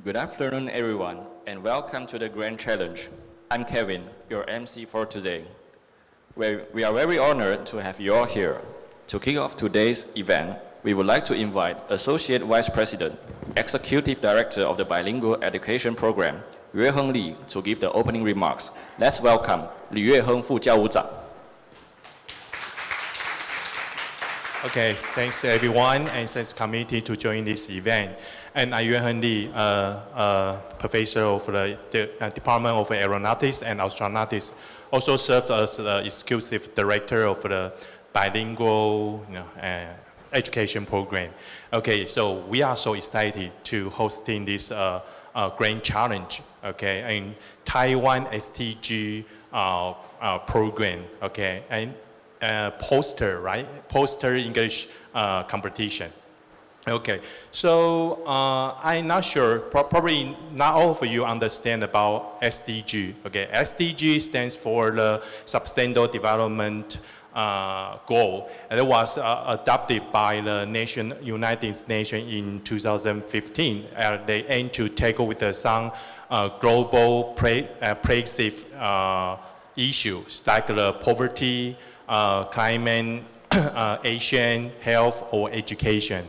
Good afternoon, everyone, and welcome to the Grand Challenge. I'm Kevin, your MC for today. We are very honored to have you all here. To kick off today's event, we would like to invite Associate Vice President, Executive Director of the Bilingual Education Program, 李月亨 Lee, to give the opening remarks. Let's welcome 李月亨副教务长. Okay, thanks everyone and thanks committee to join this event. And I'm Yue Heng Lee, professor of the Department of Aeronautics and Astronautics. Also served as the executive director of the bilingual education program. Okay, so we are so excited to hosting this grand challenge. Okay, and Taiwan SDG program. Okay, and poster, right? Poster English competition. Okay, so I'm not sure, probably not all of you understand about SDG. Okay, SDG stands for the Sustainable Development Goal, and it was adopted by the United Nations in 2015. They aim to tackle with some global pervasive issues like the poverty, climate, Asian, health, or education.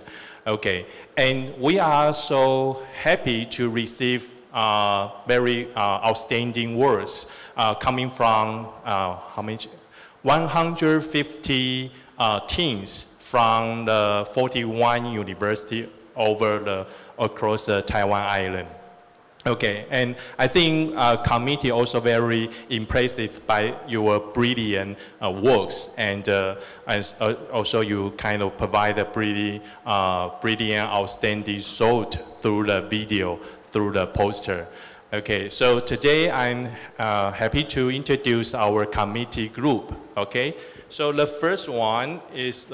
Okay, and we are so happy to receive very outstanding words coming from how many? 150 teams from the 41 universities across the Taiwan island. Okay, and I think committee also very impressive by your brilliant works, and also you kind of provide a pretty brilliant, outstanding thought through the video, through the poster. Okay, so today I'm happy to introduce our committee group. Okay, so the first one is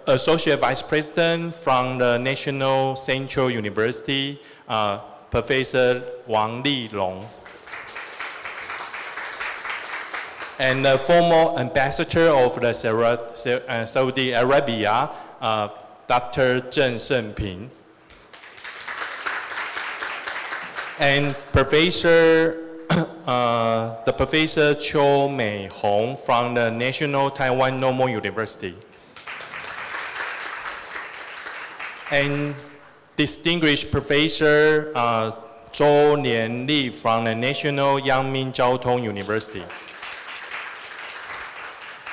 Associate Vice President from the National Central University, Professor Wang Lilong. And the former Ambassador of the Saudi Arabia, Dr. Zheng Shengping. And the Professor Cho Mei Hong from the National Taiwan Normal University. And distinguished Professor Zhou Lianli from the National Yangming Jiao Tong University.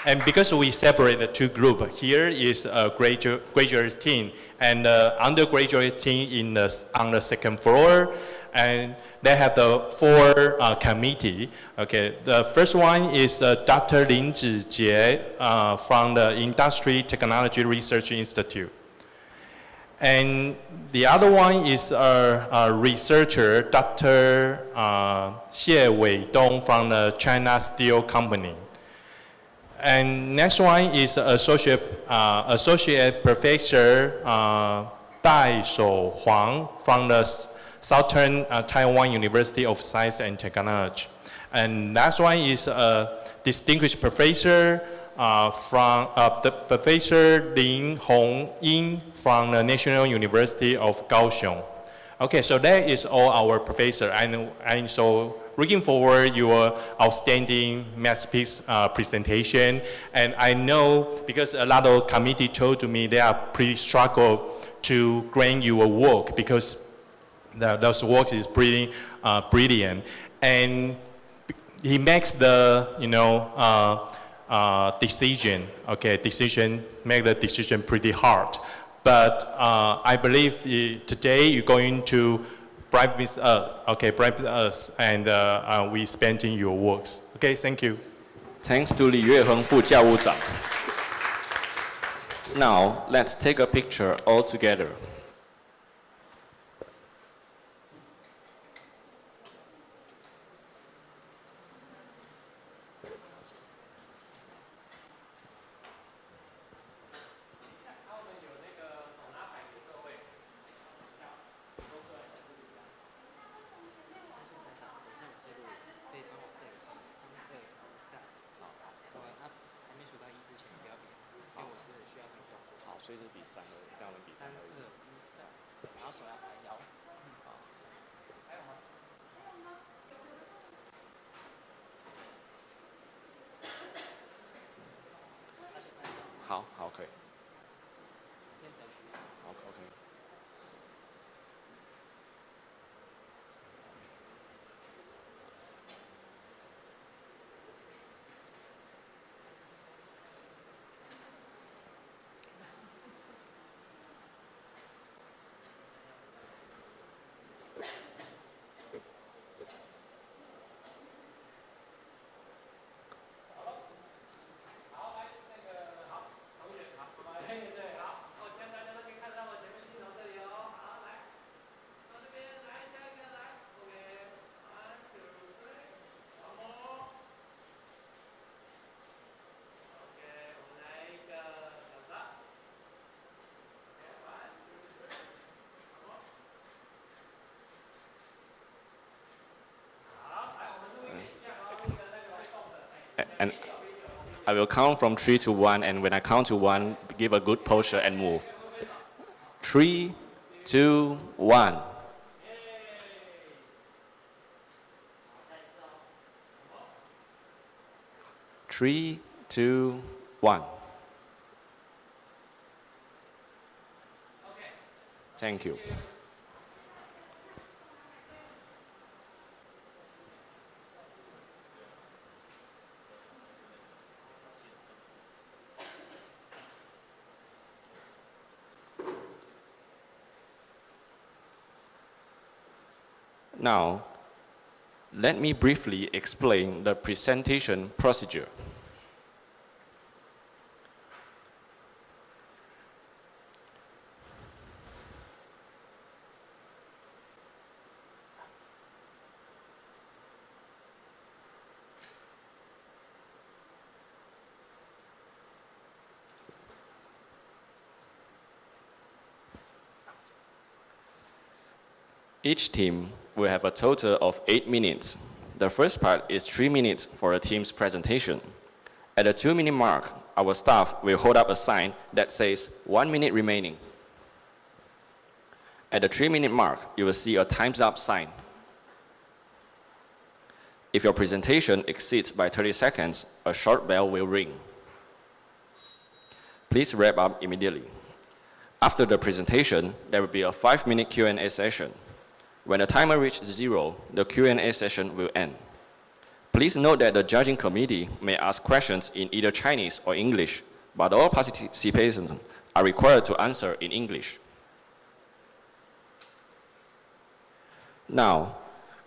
And because we separate the two groups, here is a graduate team and the undergraduate team on the second floor, and they have the four committee. Okay, the first one is Dr. Lin Zhijie from the Industry Technology Research Institute. And the other one is a researcher, Dr. Xie Weidong from the China Steel Company. And next one is Associate Professor Dai Shou Huang from the Southern Taiwan University of Science and Technology. And last one is a distinguished professor from the Professor Lin Hong-ying from the National University of Kaohsiung. Okay, so that is all our professor. I'm so looking forward your outstanding masterpiece presentation. And I know because a lot of committee told me they are pretty struggle to grant your work because those works is pretty brilliant. And he makes the decision. Okay, make the decision pretty hard. But I believe today you're going to bribe with us, and we spending your works. Okay, thank you. Thanks to 李月亨副教务长. Now, let's take a picture all together. I will count from 3 to 1, and when I count to 1, give a good posture and move. 3, 2, 1. Three, two, one. Thank you. Now, let me briefly explain the presentation procedure. Each team will have a total of 8 minutes. The first part is 3 minutes for a team's presentation. At the 2-minute mark, our staff will hold up a sign that says 1 minute remaining. At the 3-minute mark, you will see a time's up sign. If your presentation exceeds by 30 seconds, a short bell will ring. Please wrap up immediately. After the presentation, there will be a 5-minute Q&A session. When the timer reaches 0, the Q&A session will end. Please note that the judging committee may ask questions in either Chinese or English, but all participants are required to answer in English. Now,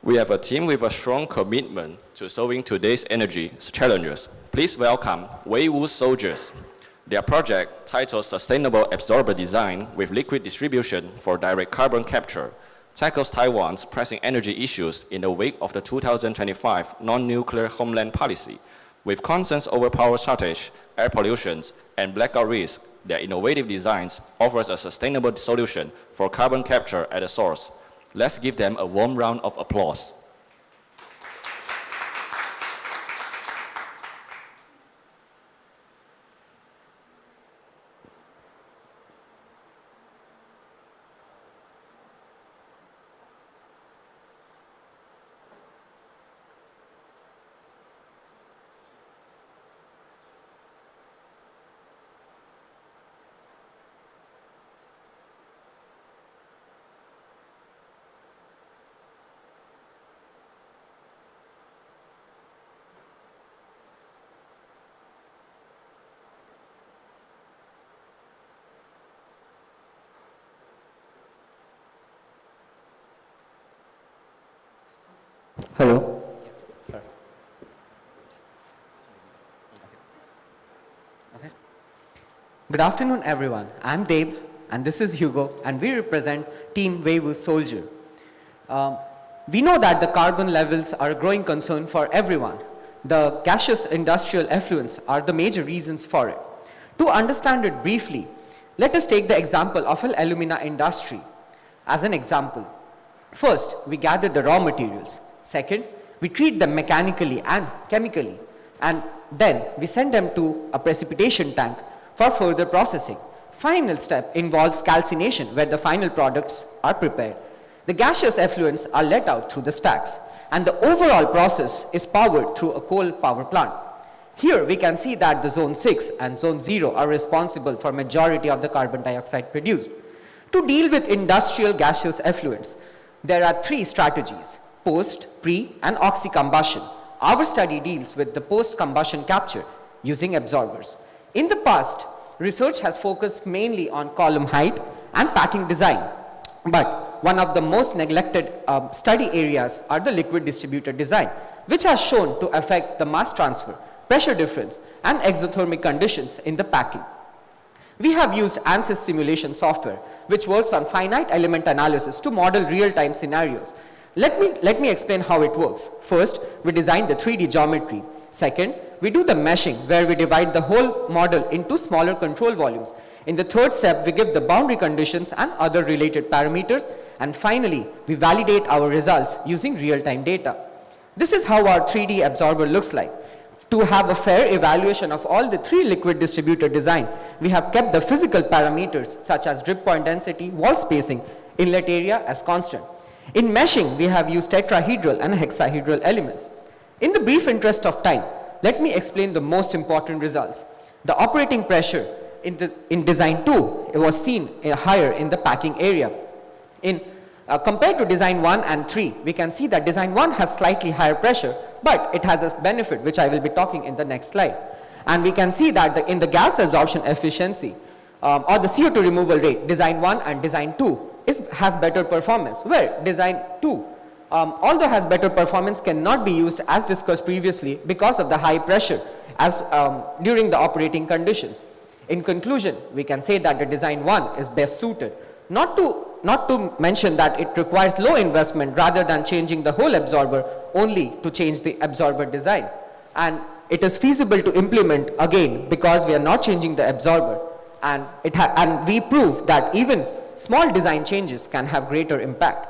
we have a team with a strong commitment to solving today's energy challenges. Please welcome Weiwu Soldiers. Their project, titled Sustainable Absorber Design with Liquid Distribution for Direct Carbon Capture, tackles Taiwan's pressing energy issues in the wake of the 2025 non-nuclear homeland policy. With concerns over power shortage, air pollution, and blackout risk, their innovative designs offers a sustainable solution for carbon capture at the source. Let's give them a warm round of applause. Hello. Sorry. Okay. Good afternoon, everyone. I'm Dave, and this is Hugo, and we represent Team Weiwu Soldier. We know that the carbon levels are a growing concern for everyone. The gaseous industrial effluents are the major reasons for it. To understand it briefly, let us take the example of an alumina industry as an example. First, we gather the raw materials. Second, we treat them mechanically and chemically, and then we send them to a precipitation tank for further processing. Final step involves calcination, where the final products are prepared. The gaseous effluents are let out through the stacks, and the overall process is powered through a coal power plant. Here we can see that the zone 6 and zone 0 are responsible for majority of the carbon dioxide produced. To deal with industrial gaseous effluents, there are 3 strategies: post, pre, and oxy-combustion. Our study deals with the post-combustion capture using absorbers. In the past, research has focused mainly on column height and packing design. But one of the most neglected study areas are the liquid distributed design, which has shown to affect the mass transfer, pressure difference, and exothermic conditions in the packing. We have used ANSYS simulation software, which works on finite element analysis to model real-time scenarios. Let me explain how it works. First, we design the 3D geometry. Second, we do the meshing, where we divide the whole model into smaller control volumes. In the third step, we give the boundary conditions and other related parameters. And finally, we validate our results using real-time data. This is how our 3D absorber looks like. To have a fair evaluation of all the 3 liquid distributor design, we have kept the physical parameters such as drip point density, wall spacing, inlet area as constant. In meshing, we have used tetrahedral and hexahedral elements. In the brief interest of time, let me explain the most important results. The operating pressure in design 2 was seen higher in the packing area. Compared to design 1 and 3, we can see that design 1 has slightly higher pressure, but it has a benefit which I will be talking in the next slide. And we can see that in the gas absorption efficiency or the CO2 removal rate, design 1 and design 2 has better performance, where design 2, although has better performance, cannot be used as discussed previously because of the high pressure during the operating conditions. In conclusion, we can say that the design 1 is best suited, not to mention that it requires low investment rather than changing the whole absorber, only to change the absorber design. And it is feasible to implement again because we are not changing the absorber, and we prove that even small design changes can have greater impact.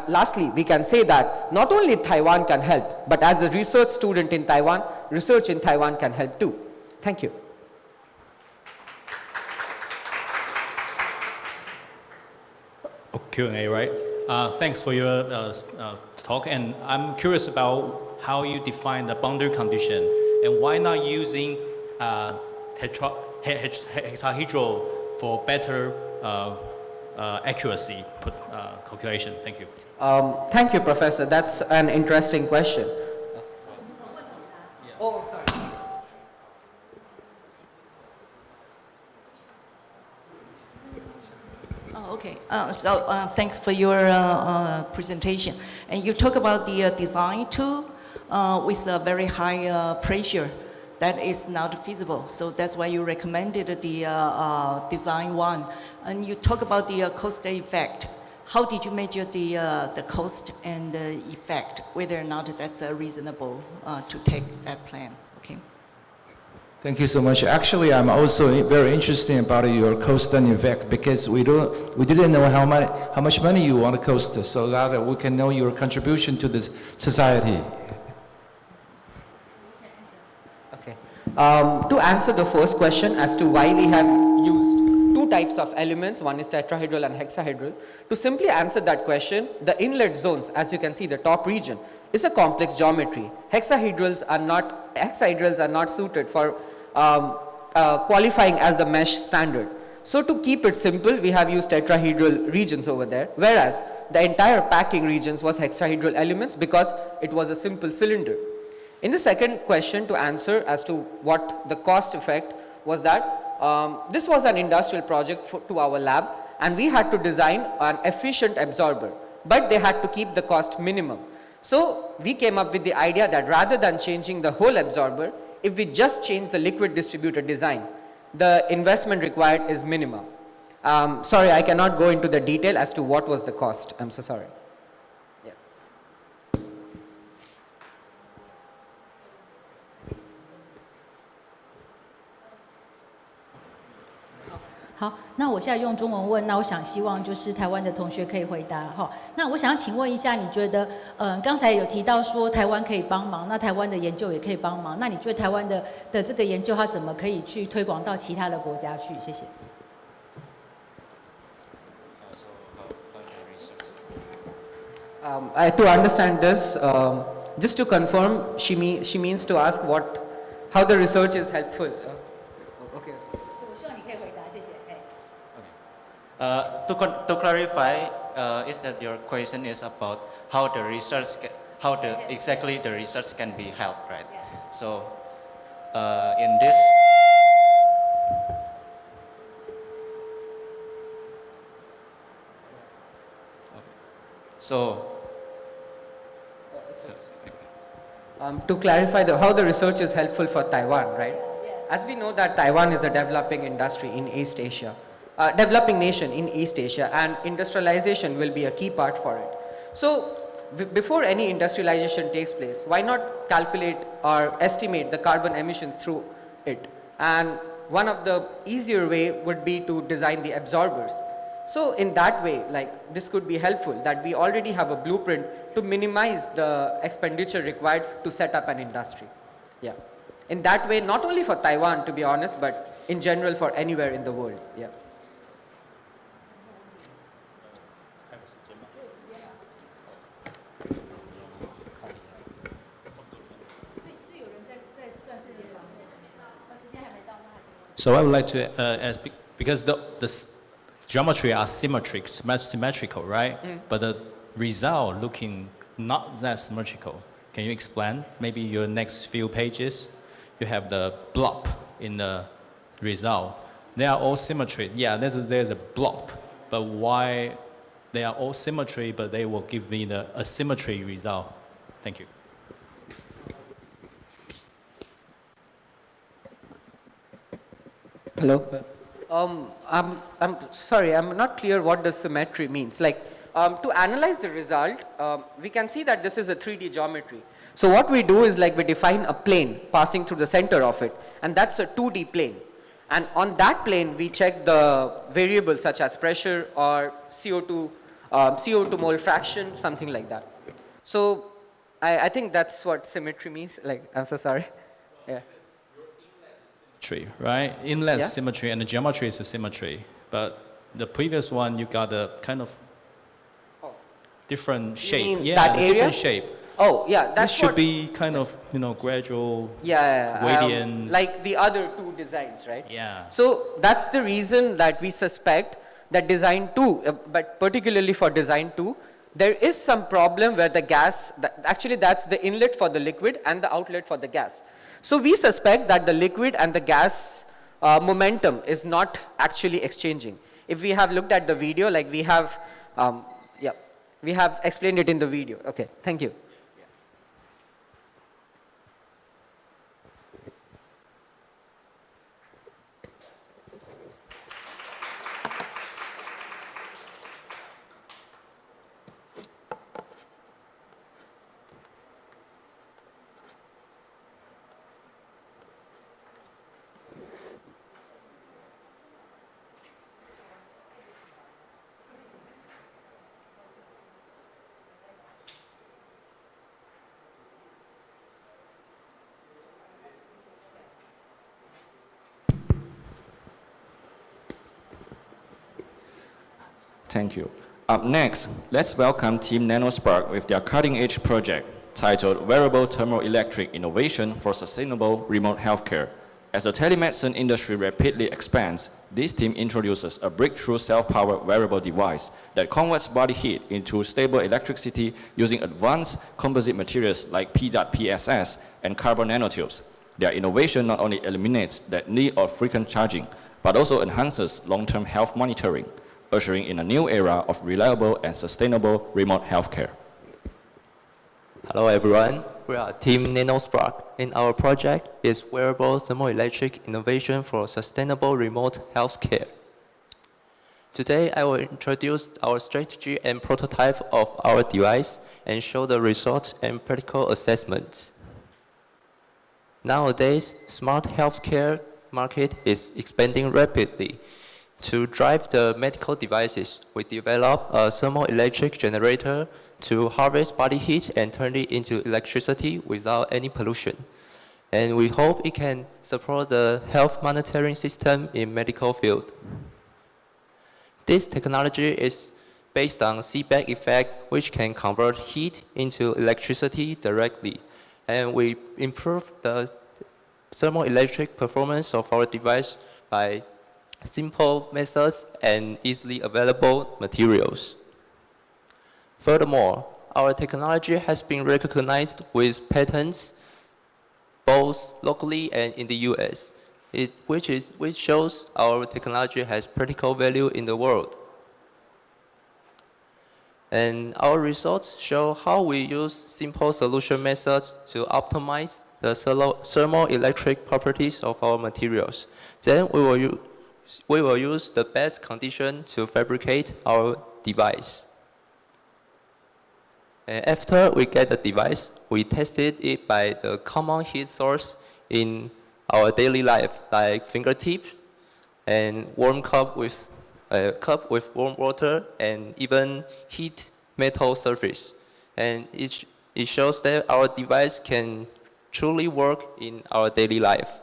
Lastly, we can say that not only Taiwan can help, but as a research student in Taiwan, research in Taiwan can help too. Thank you. Q&A, right? Thanks for your talk, and I'm curious about how you define the boundary condition and why not using hexahedral for better accuracy calculation. Thank you. Thank you, Professor. That's an interesting question. Oh, sorry. Okay, thanks for your presentation. And you talk about the design tool with a very high pressure. That is not feasible. So that's why you recommended the design 1. And you talk about the cost effect. How did you measure the cost and the effect, whether or not that's reasonable to take that plan? Okay. Thank you so much. Actually, I'm also very interested about your cost and effect because we didn't know how much money you want to cost, so that we can know your contribution to the society. Okay. To answer the first question as to why we have used 2 types of elements, one is tetrahedral and hexahedral, to simply answer that question, the inlet zones, as you can see, the top region, is a complex geometry. Hexahedrals are not suited for qualifying as the mesh standard. So to keep it simple, we have used tetrahedral regions over there, whereas the entire packing regions was hexahedral elements because it was a simple cylinder. In the second question, to answer as to what the cost effect was, that this was an industrial project to our lab, and we had to design an efficient absorber, but they had to keep the cost minimum. So we came up with the idea that rather than changing the whole absorber, if we just change the liquid distributor design, the investment required is minimum. Sorry, I cannot go into the detail as to what was the cost. I'm so sorry. Yeah. 好，那我现在用中文问，那我想希望就是台湾的同学可以回答哈。那我想请问一下，你觉得，刚才有提到说台湾可以帮忙，那台湾的研究也可以帮忙，那你觉得台湾的这个研究它怎么可以去推广到其他的国家去？谢谢。To understand this, just to confirm, she means to ask how the research is helpful. Okay. To clarify, is that your question is about how exactly the research can be helped, right? Yeah. So, in this. To clarify how the research is helpful for Taiwan, right? As we know that Taiwan is a developing industry in East Asia, developing nation in East Asia, and industrialization will be a key part for it. So before any industrialization takes place, why not calculate or estimate the carbon emissions through it? And one of the easier way would be to design the absorbers. So in that way, like this could be helpful, that we already have a blueprint to minimize the expenditure required to set up an industry. Yeah. In that way, not only for Taiwan, to be honest, but in general for anywhere in the world. Yeah. So I would like to ask, because the geometry are symmetrical, right? But the result looking not that symmetrical. Can you explain? Maybe your next few pages, you have the blob in the result. They are all symmetry. Yeah, there's a blob, but why they are all symmetry, but they will give me the asymmetry result? Thank you. Hello. I'm sorry, I'm not clear what the symmetry means. Like, to analyze the result, we can see that this is a 3D geometry. So what we do is like we define a plane passing through the center of it, and that's a 2D plane. And on that plane, we check the variables such as pressure or CO2 mole fraction, something like that. So I think that's what symmetry means. Like, I'm so sorry. Yeah. Right? Inlet Yeah. symmetry and the geometry is a symmetry. But the previous one, you got a kind of different shape. mean Yeah, that the area? different shape. Oh, yeah, This that's should what, be kind of, gradual. yeah, gradient. like the other two designs, right? Yeah. So that's the reason that we suspect that design 2, but particularly for design 2, there is some problem where the gas, actually that's the inlet for the liquid and the outlet for the gas. So we suspect that the liquid and the gas momentum is not actually exchanging. If we have looked at the video, like we have, we have explained it in the video. Okay, thank you. Thank you. Up next, let's welcome Team NanoSpark with their cutting-edge project titled Wearable Thermoelectric Innovation for Sustainable Remote Healthcare. As the telemedicine industry rapidly expands, this team introduces a breakthrough self-powered wearable device that converts body heat into stable electricity using advanced composite materials like PEDOT-PSS and carbon nanotubes. Their innovation not only eliminates the need of frequent charging, but also enhances long-term health monitoring, ushering in a new era of reliable and sustainable remote healthcare. Hello everyone, we are Team NanoSpark, and our project is Wearable Thermoelectric Innovation for Sustainable Remote Healthcare. Today I will introduce our strategy and prototype of our device and show the results and practical assessments. Nowadays, smart healthcare market is expanding rapidly. To drive the medical devices, we develop a thermoelectric generator to harvest body heat and turn it into electricity without any pollution. And we hope it can support the health monitoring system in medical field. This technology is based on feedback effect, which can convert heat into electricity directly. And we improve the thermoelectric performance of our device by simple methods and easily available materials. Furthermore, our technology has been recognized with patents both locally and in the US, which shows our technology has practical value in the world. And our results show how we use simple solution methods to optimize the thermoelectric properties of our materials. Then we will use the best condition to fabricate our device. And after we get the device, we tested it by the common heat source in our daily life, like fingertips and warm cup with warm water and even heat metal surface. And it shows that our device can truly work in our daily life.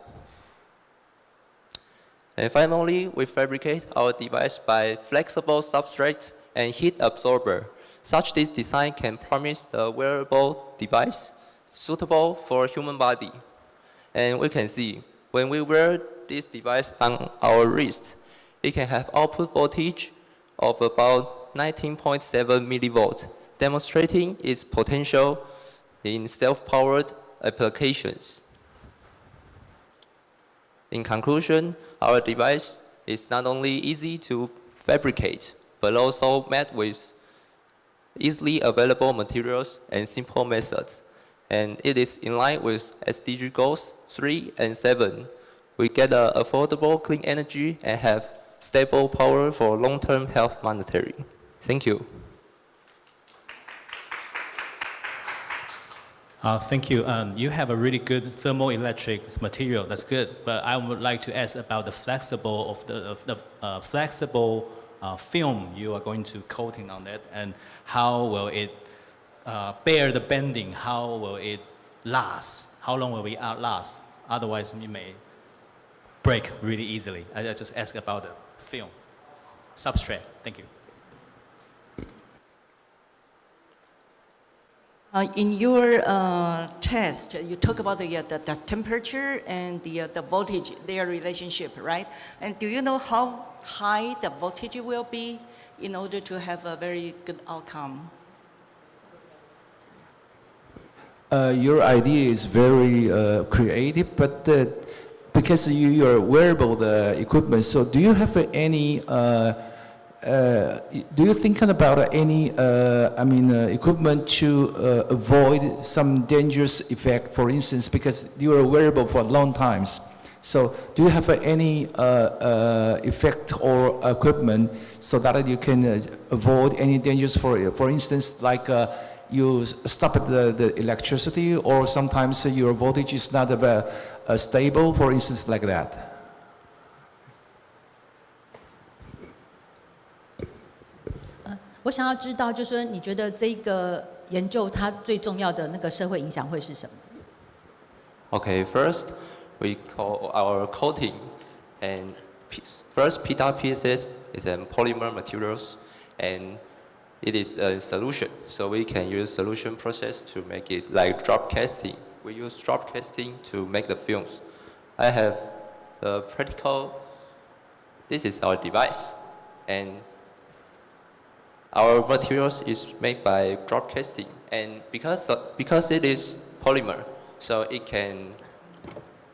And finally, we fabricate our device by flexible substrates and heat absorber. Such this design can promise the wearable device suitable for human body. And we can see, when we wear this device on our wrist, it can have output voltage of about 19.7 millivolts, demonstrating its potential in self-powered applications. In conclusion, our device is not only easy to fabricate, but also met with easily available materials and simple methods. And it is in line with SDG goals 3 and 7. We get affordable clean energy and have stable power for long-term health monitoring. Thank you. Thank you. You have a really good thermoelectric material. That's good. But I would like to ask about the flexible flexible film you are going to coating on it, and how will it bear the bending? How will it last? How long will it last? Otherwise, it may break really easily. I just ask about the film substrate. Thank you. In your test, you talk about the temperature and the voltage, their relationship, right? And do you know how high the voltage will be in order to have a very good outcome? Your idea is very creative, but because you're wearable equipment, so do you have any do you think about any, equipment to avoid some dangerous effect, for instance, because you are wearable for long times? So do you have any effect or equipment so that you can avoid any dangers, for instance, like you stop the electricity, or sometimes your voltage is not stable, for instance, like that? 我想要知道，就是说，你觉得这个研究它最重要的那个社会影响会是什么？ Okay, first we call our coating, and first PETR-PSS is a polymer materials, and it is a solution. So we can use solution process to make it like drop casting. We use drop casting to make the films. I have the practical. This is our device, and our materials is made by drop casting, and because it is polymer, so it can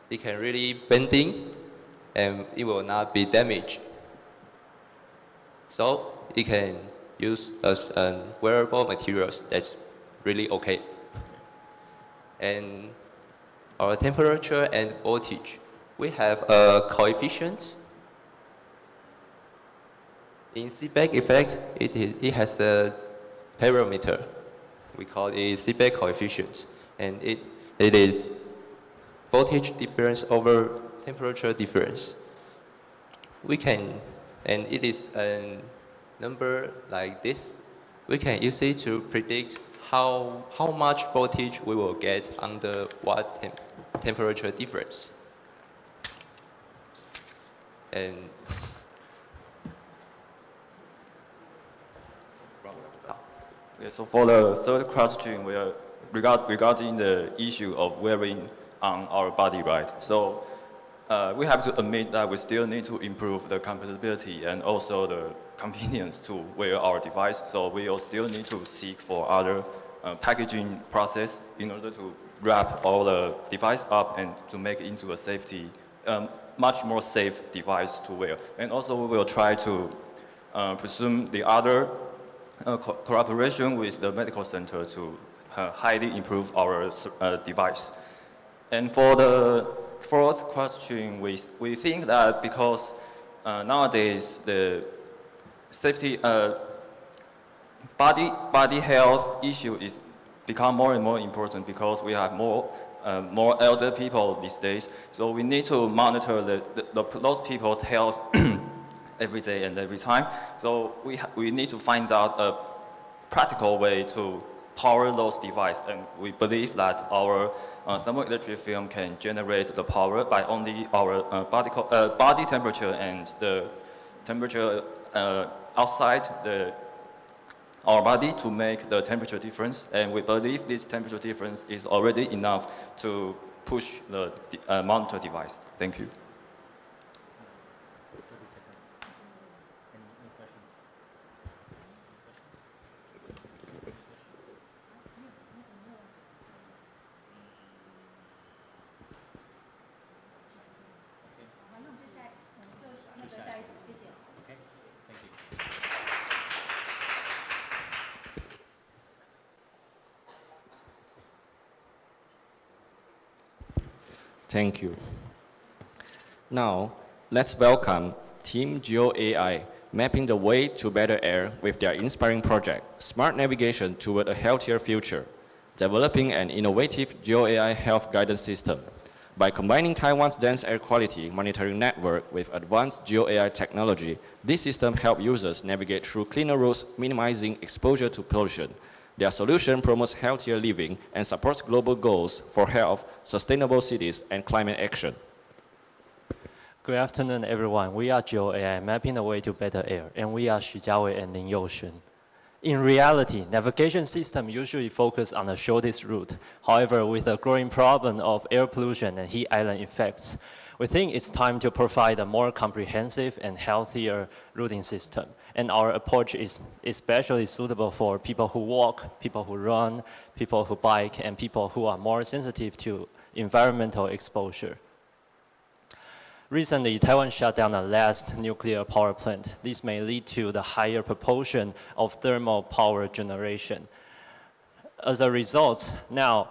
really bending, and it will not be damaged. So it can use as a wearable materials. That's really okay. And our temperature and voltage, we have coefficients. In feedback effect, it has a parameter. We call it feedback coefficient, and it is voltage difference over temperature difference. We can, and it is a number like this. We can use it to predict how much voltage we will get under what temperature difference. And okay, so for the third question, we are regarding the issue of wearing on our body, right? So we have to admit that we still need to improve the compatibility and also the convenience to wear our device. So we will still need to seek for other packaging process in order to wrap all the device up and to make it into a safety, much more safe device to wear. And also we will try to pursue the other cooperation with the medical center to highly improve our device. And for the fourth question, we think that because nowadays the safety body health issue is become more and more important because we have more elder people these days. So we need to monitor those people's health every day and every time. So we need to find out a practical way to power those devices. And we believe that our thermoelectric film can generate the power by only our body temperature and the temperature outside our body to make the temperature difference. And we believe this temperature difference is already enough to push the monitor device. Thank you. Thank you. Now, let's welcome Team GeoAI, mapping the way to better air with their inspiring project, Smart Navigation Toward a Healthier Future, developing an innovative GeoAI health guidance system. By combining Taiwan's dense air quality monitoring network with advanced GeoAI technology, this system helps users navigate through cleaner roads, minimizing exposure to pollution. Their solution promotes healthier living and supports global goals for health, sustainable cities, and climate action. Good afternoon, everyone. We are GeoAI, mapping the way to better air, and we are Xu Jiawei and Lin Youxun. In reality, navigation systems usually focus on the shortest route. However, with the growing problem of air pollution and heat island effects, we think it's time to provide a more comprehensive and healthier routing system. And our approach is especially suitable for people who walk, people who run, people who bike, and people who are more sensitive to environmental exposure. Recently, Taiwan shut down the last nuclear power plant. This may lead to the higher proportion of thermal power generation. As a result, now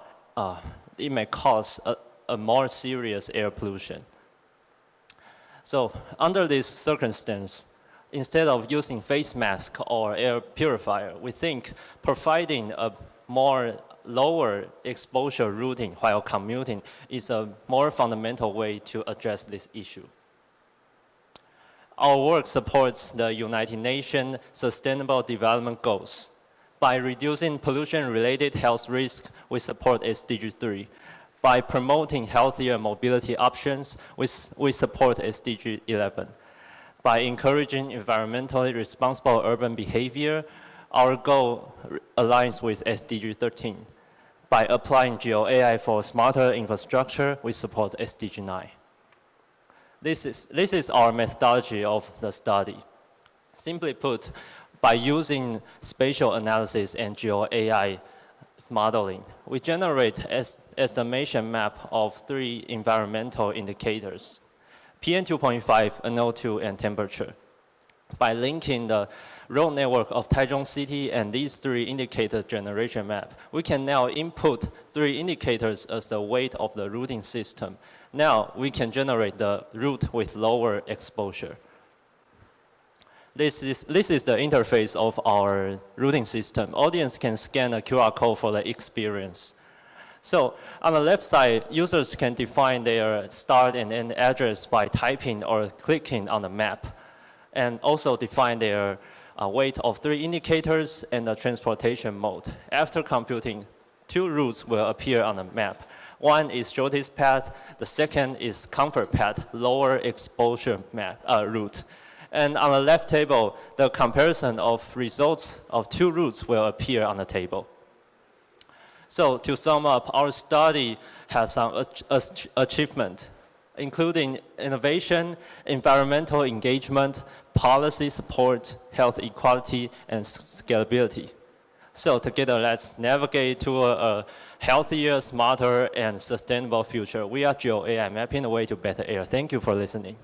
it may cause a more serious air pollution. So under this circumstance, instead of using face mask or air purifier, we think providing a more lower exposure routing while commuting is a more fundamental way to address this issue. Our work supports the United Nations Sustainable Development Goals. By reducing pollution-related health risks, we support SDG 3. By promoting healthier mobility options, we support SDG 11. By encouraging environmentally responsible urban behavior, our goal aligns with SDG 13. By applying GeoAI for smarter infrastructure, we support SDG 9. This is our methodology of the study. Simply put, by using spatial analysis and GeoAI modeling, we generate estimation map of 3 environmental indicators: PM 2.5, NO2, and temperature. By linking the road network of Taichung City and these 3 indicator generation map, we can now input 3 indicators as the weight of the routing system. Now we can generate the route with lower exposure. This is the interface of our routing system. Audience can scan a QR code for the experience. So on the left side, users can define their start and end address by typing or clicking on the map, and also define their weight of 3 indicators and the transportation mode. After computing, 2 routes will appear on the map. One is shortest path, the second is comfort path, lower exposure route. And on the left table, the comparison of results of 2 routes will appear on the table. So to sum up, our study has some achievement, including innovation, environmental engagement, policy support, health equality, and scalability. So together, let's navigate to a healthier, smarter, and sustainable future. We are GeoAI, mapping the way to better air. Thank you for listening.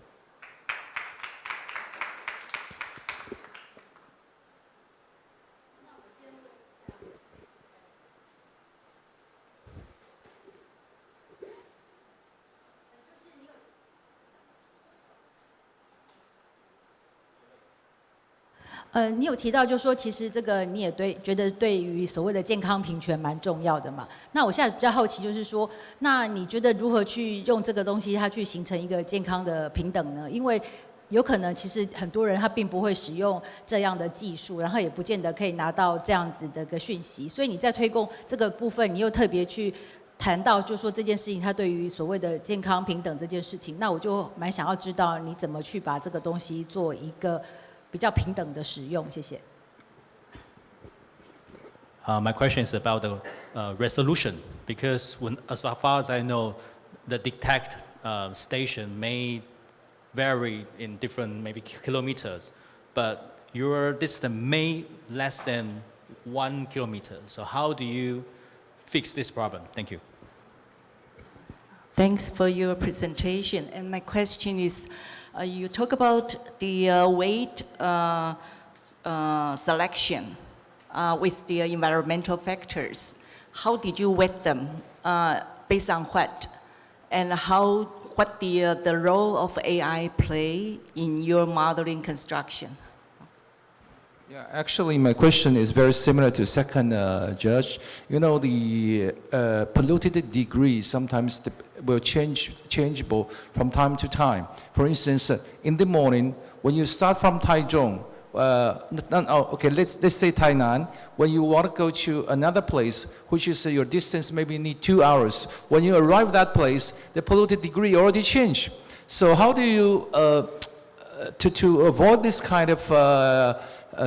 你有提到就说，其实这个你也觉得对于所谓的健康平权蛮重要的嘛？那我现在比较好奇，就是说，那你觉得如何去用这个东西，它去形成一个健康的平等呢？因为有可能其实很多人他并不会使用这样的技术，然后也不见得可以拿到这样子的一个讯息。所以你在推动这个部分，你又特别去谈到，就说这件事情它对于所谓的健康平等这件事情，那我就蛮想要知道你怎么去把这个东西做一个比较平等的使用。谢谢。My question is about the resolution, because as far as I know, the detect station may vary in different maybe kilometers, but your distance may less than 1 kilometer. So how do you fix this problem? Thank you. Thanks for your presentation. And my question is, you talk about the weight selection with the environmental factors. How did you weight them? Based on what? And what the role of AI play in your modeling construction? Yeah, actually, my question is very similar to second judge. You know, the polluted degree sometimes will changeable from time to time. For instance, in the morning, when you start from Taichung, okay, let's say Tainan. When you want to go to another place, which is your distance maybe need 2 hours, when you arrive that place, the polluted degree already changed. So how do you, to avoid this kind of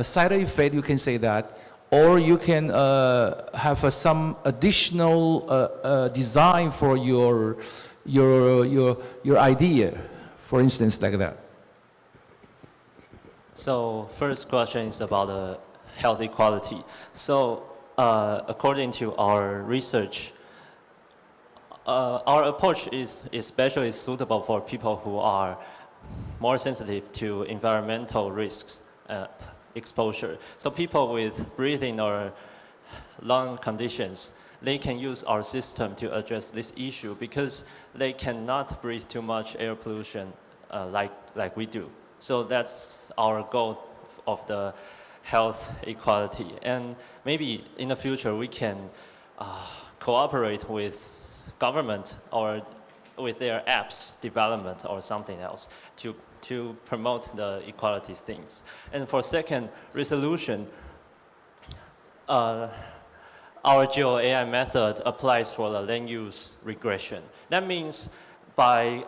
side effect, you can say that, or you can have some additional design for your idea, for instance, like that. So first question is about health equality. So according to our research, our approach is especially suitable for people who are more sensitive to environmental risks, exposure. So people with breathing or lung conditions, they can use our system to address this issue because they cannot breathe too much air pollution like we do. So that's our goal of the health equality. And maybe in the future we can cooperate with government or with their apps development or something else to promote the equality things. And for second, resolution, our GeoAI method applies for the land use regression. That means by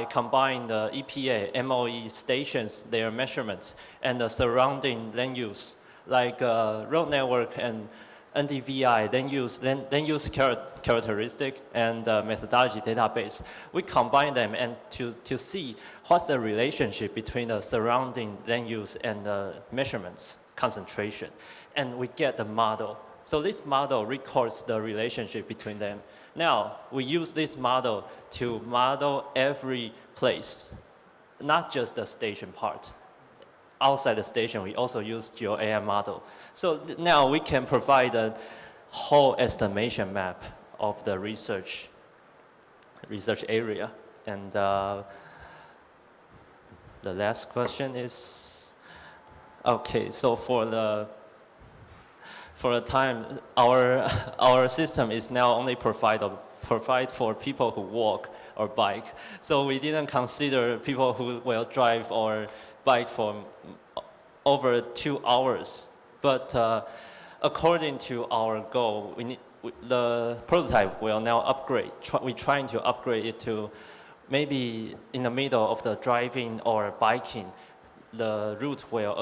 combining the EPA, MOE stations, their measurements, and the surrounding land use, like road network and NDVI, land use characteristic and methodology database, we combine them and to see what's the relationship between the surrounding land use and the measurements concentration. And we get the model. So this model records the relationship between them. Now, we use this model to model every place, not just the station part. Outside the station, we also use GeoAI model. So now we can provide a whole estimation map of the research area. And the last question is, okay, so for the time, our system is now only provide for people who walk or bike. So we didn't consider people who will drive or bike for over 2 hours. But according to our goal, the prototype will now upgrade. We're trying to upgrade it to maybe in the middle of the driving or biking, the route will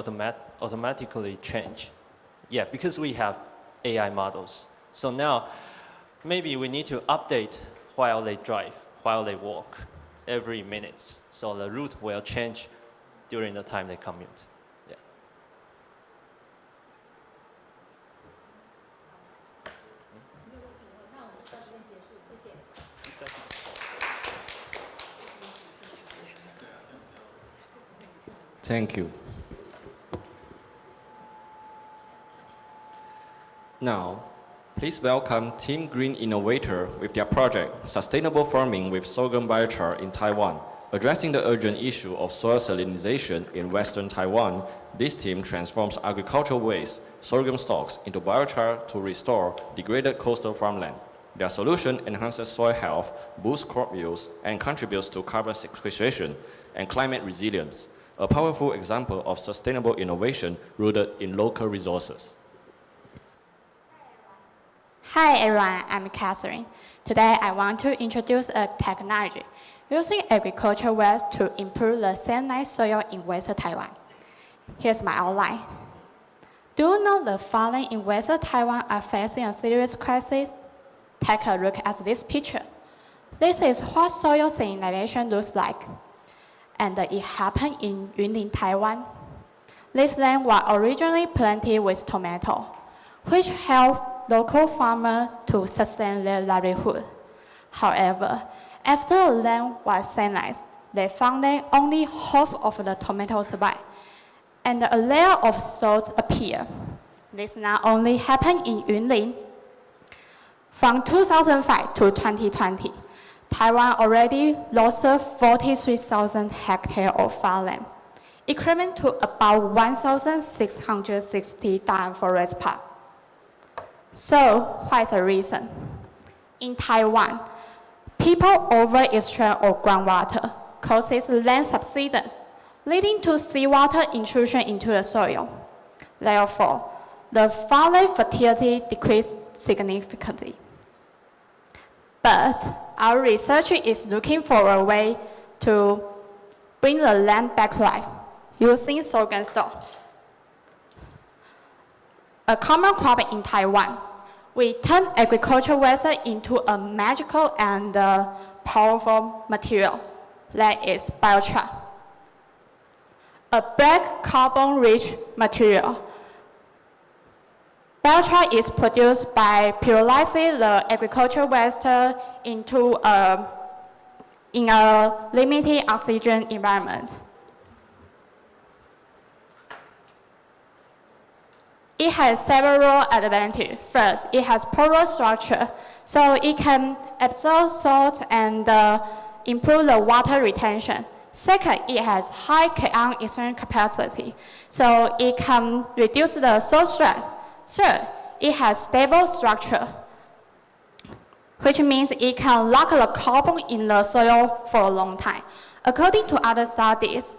automatically change. Yeah, because we have AI models. So now, maybe we need to update while they drive, while they walk, every minute. So the route will change during the time they commute. Yeah. Thank you. Now, please welcome Team Green Innovator with their project, Sustainable Farming with Sorghum Biochar in Taiwan. Addressing the urgent issue of soil salinization in western Taiwan, this team transforms agricultural waste, sorghum stalks, into biochar to restore degraded coastal farmland. Their solution enhances soil health, boosts crop yields, and contributes to carbon sequestration. and climate resilience, a powerful example of sustainable innovation rooted in local resources. Hi everyone, I'm Catherine. Today I want to introduce a technology using agricultural waste to improve the salinized soil in Western Taiwan. Here's my outline. Do you know the farmers in Western Taiwan are facing a serious crisis? Take a look at this picture. This is what soil salinization looks like. And it happened in Yunlin, Taiwan. This land was originally planted with tomato, which helped local farmers to sustain their livelihood. However, after the land was salinized, they found that only half of the tomatoes survived, and a layer of salt appeared. This not only happened in Yunlin. From 2005 to 2020, Taiwan already lost 43,000 hectares of farmland, equivalent to about 1,660 forest parks. So, what is the reason? In Taiwan, people over-extract of groundwater causes land subsidence, leading to seawater intrusion into the soil. Therefore, the farmland fertility decreased significantly. But our research is looking for a way to bring the land back to life using sorghum stalk. A common crop in Taiwan, we turn agricultural waste into a magical and powerful material that is biochar, a black carbon-rich material. Biochar is produced by pyrolyzing the agricultural waste into in a limited oxygen environment. It has several advantages. First, it has porous structure, so it can absorb salt and improve the water retention. Second, it has high cation exchange capacity, so it can reduce the soil stress. Third, it has stable structure, which means it can lock the carbon in the soil for a long time. According to other studies,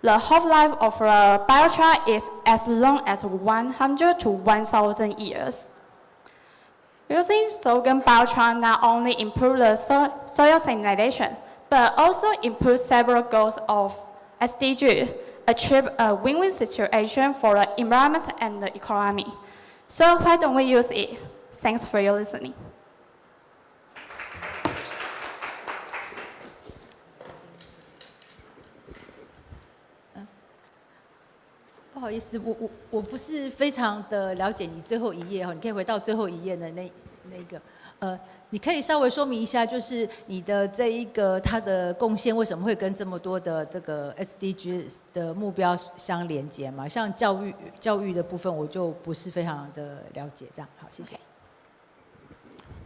the half-life of a biochar is as long as 100 to 1,000 years. Using sorghum biochar not only improves the soil salinization, but also improves several goals of SDGs, achieve a win-win situation for the environment and the economy. So why don't we use it? Thanks for your listening. 不好意思，我不是非常的了解你最后一页哈，你可以回到最后一页的那个你可以稍微说明一下，就是你的这一个它的贡献为什么会跟这么多的这个 SDGs 的目标相连接嘛？像教育的部分，我就不是非常的了解。这样好，谢谢。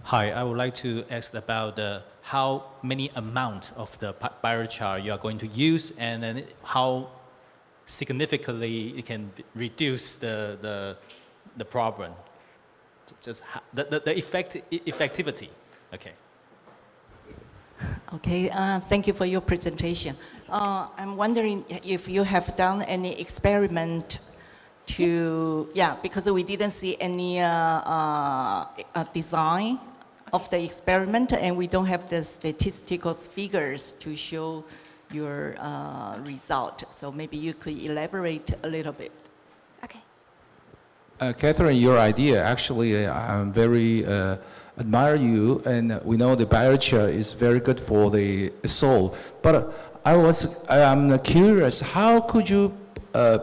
Hi, I would like to ask about how many amount of the biochar you are going to use, and then how significantly it can reduce the problem. Just the effectivity. Okay. Okay, thank you for your presentation. I'm wondering if you have done any experiment to, because we didn't see any design of the experiment, and we don't have the statistical figures to show your result. So maybe you could elaborate a little bit. Okay. Catherine, your idea, actually, I'm very admire you, and we know the biochar is very good for the soil. But I'm curious, how could you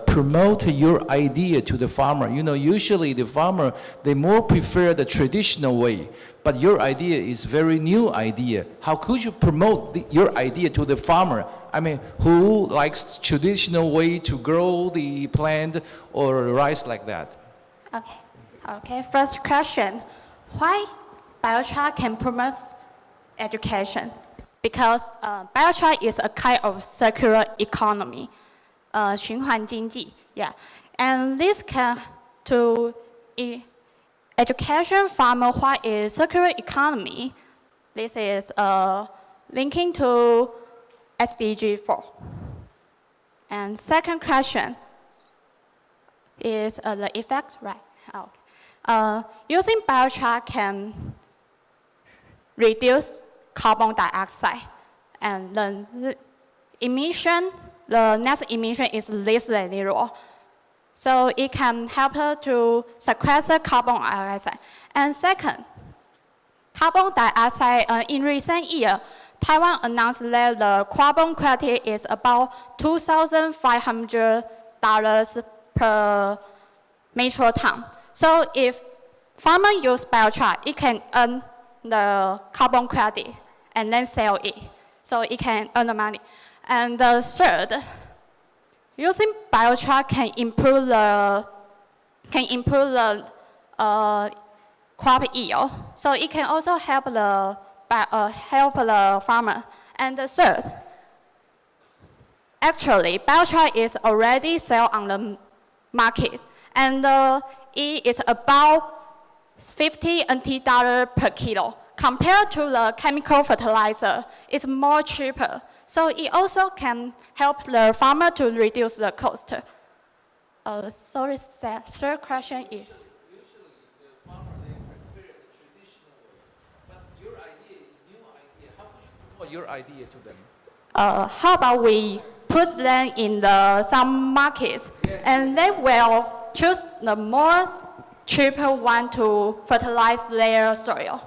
promote your idea to the farmer? You know, usually the farmer, they more prefer the traditional way, but your idea is very new idea. How could you promote your idea to the farmer? I mean, who likes traditional way to grow the plant or rice like that? Okay, first question, why biochar can promote education? Because biochar is a kind of circular economy, 循环经济, and this can to education farmer what is circular economy. This is linking to SDG 4. And second question is the effect, right? Using biochar can reduce carbon dioxide, and the net emission is less than 0. So it can help to sequester carbon dioxide. And second, carbon dioxide, in recent years, Taiwan announced that the carbon credit is about $2,500 per metric ton. So if farmer use biochar, it can earn the carbon credit and then sell it. So it can earn the money. And the third, using biochar can improve the crop yield. So it can also help the farmer. And the third, actually, biochar is already sold on the market, and it is about 50 NT dollar per kilo. Compared to the chemical fertilizer, it's more cheaper. So it also can help the farmer to reduce the cost. Sorry, third question is. Usually the farmer, they prefer the traditional way, but your idea is new idea. How would you promote your idea to them? How about we put them in some markets, and they will choose the more cheaper one to fertilize their soil.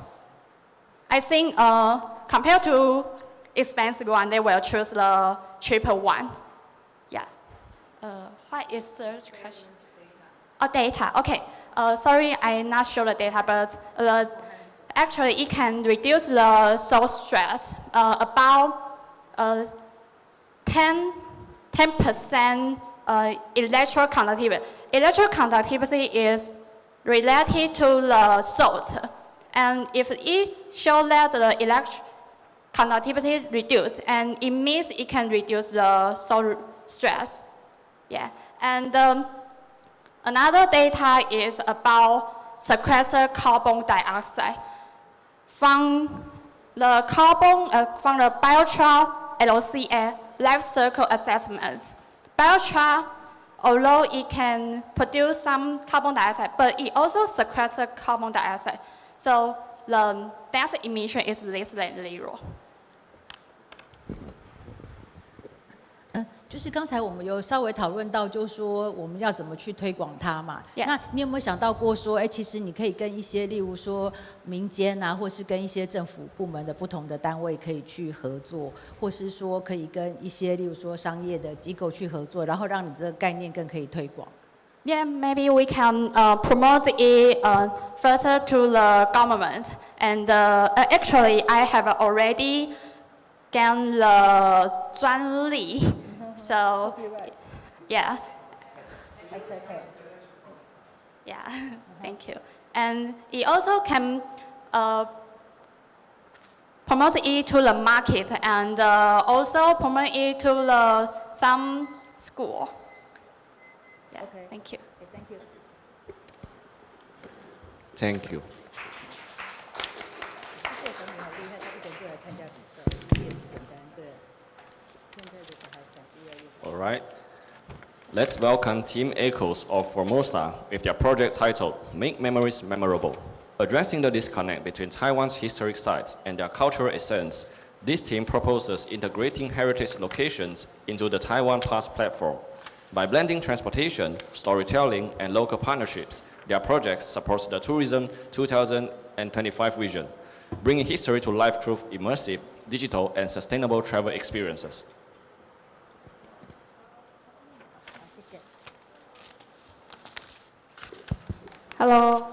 I think compared to expensive one, they will choose the cheaper one. Yeah. What is third question? Oh, data. Okay. Sorry, I'm not sure the data, but actually it can reduce the soil stress about 10% electrical conductivity. Electrical conductivity is related to the salt. And if it shows that the electric conductivity reduced, and it means it can reduce the soil stress. Yeah. And another data is about sequester carbon dioxide. From the biochar LCA, life cycle assessments, biochar, although it can produce some carbon dioxide, but it also sequesters carbon dioxide. So the net emission is less than 0. 就是刚才我们有稍微讨论到，就是说我们要怎么去推广它嘛。Yeah. 那你有没有想到过说，其实你可以跟一些，例如说民间啊，或是跟一些政府部门的不同的单位可以去合作，或是说可以跟一些，例如说商业的机构去合作，然后让你这个概念更可以推广。Yeah, maybe we can promote it further to the government. And actually, I have already gained the 专利. So, yeah. Yeah, thank you. And it also can promote it to the market and also promote it to some school. Yeah, Okay. Thank you. Okay, thank you. Thank you. All right. Let's welcome Team Echoes of Formosa with their project titled Make Memories Memorable. Addressing the disconnect between Taiwan's historic sites and their cultural essence, this team proposes integrating heritage locations into the Taiwan Pass platform. By blending transportation, storytelling, and local partnerships, their project supports the Tourism 2025 vision, bringing history to life through immersive, digital, and sustainable travel experiences. Hello.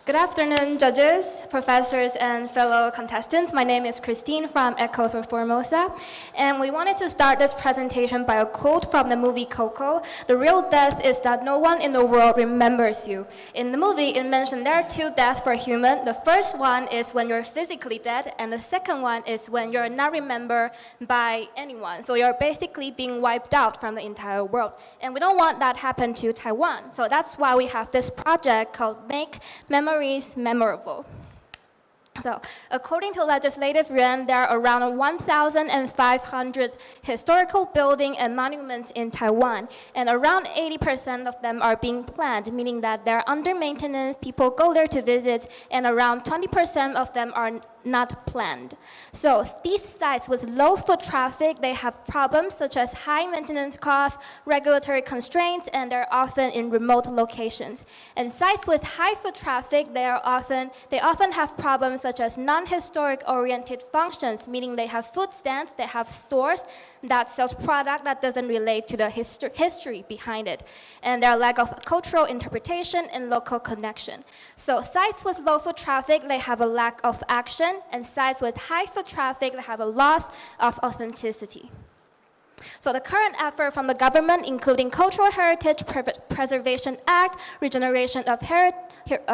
Good afternoon, judges, professors, and fellow contestants. My name is Christine from Echoes of Formosa, and we wanted to start this presentation by a quote from the movie Coco. The real death is that no one in the world remembers you. In the movie, it mentioned there are two deaths for human. The first one is when you're physically dead, and the second one is when you're not remembered by anyone. So you're basically being wiped out from the entire world. And we don't want that to happen to Taiwan. So that's why we have this project called Make Memories Memorable. So, according to legislative yuan, there are around 1,500 historical buildings and monuments in Taiwan, and around 80% of them are being planned, meaning that they're under maintenance, people go there to visit, and around 20% of them are not planned. So these sites with low foot traffic, they have problems such as high maintenance costs, regulatory constraints, and they're often in remote locations. And sites with high foot traffic, they often have problems such as non-historic oriented functions, meaning they have food stands, they have stores that sells product that doesn't relate to the history behind it. And there are lack of cultural interpretation and local connection. So sites with low foot traffic, they have a lack of action, and sites with high foot traffic, they have a loss of authenticity. So the current effort from the government, including Cultural Heritage Preservation Act, Regeneration of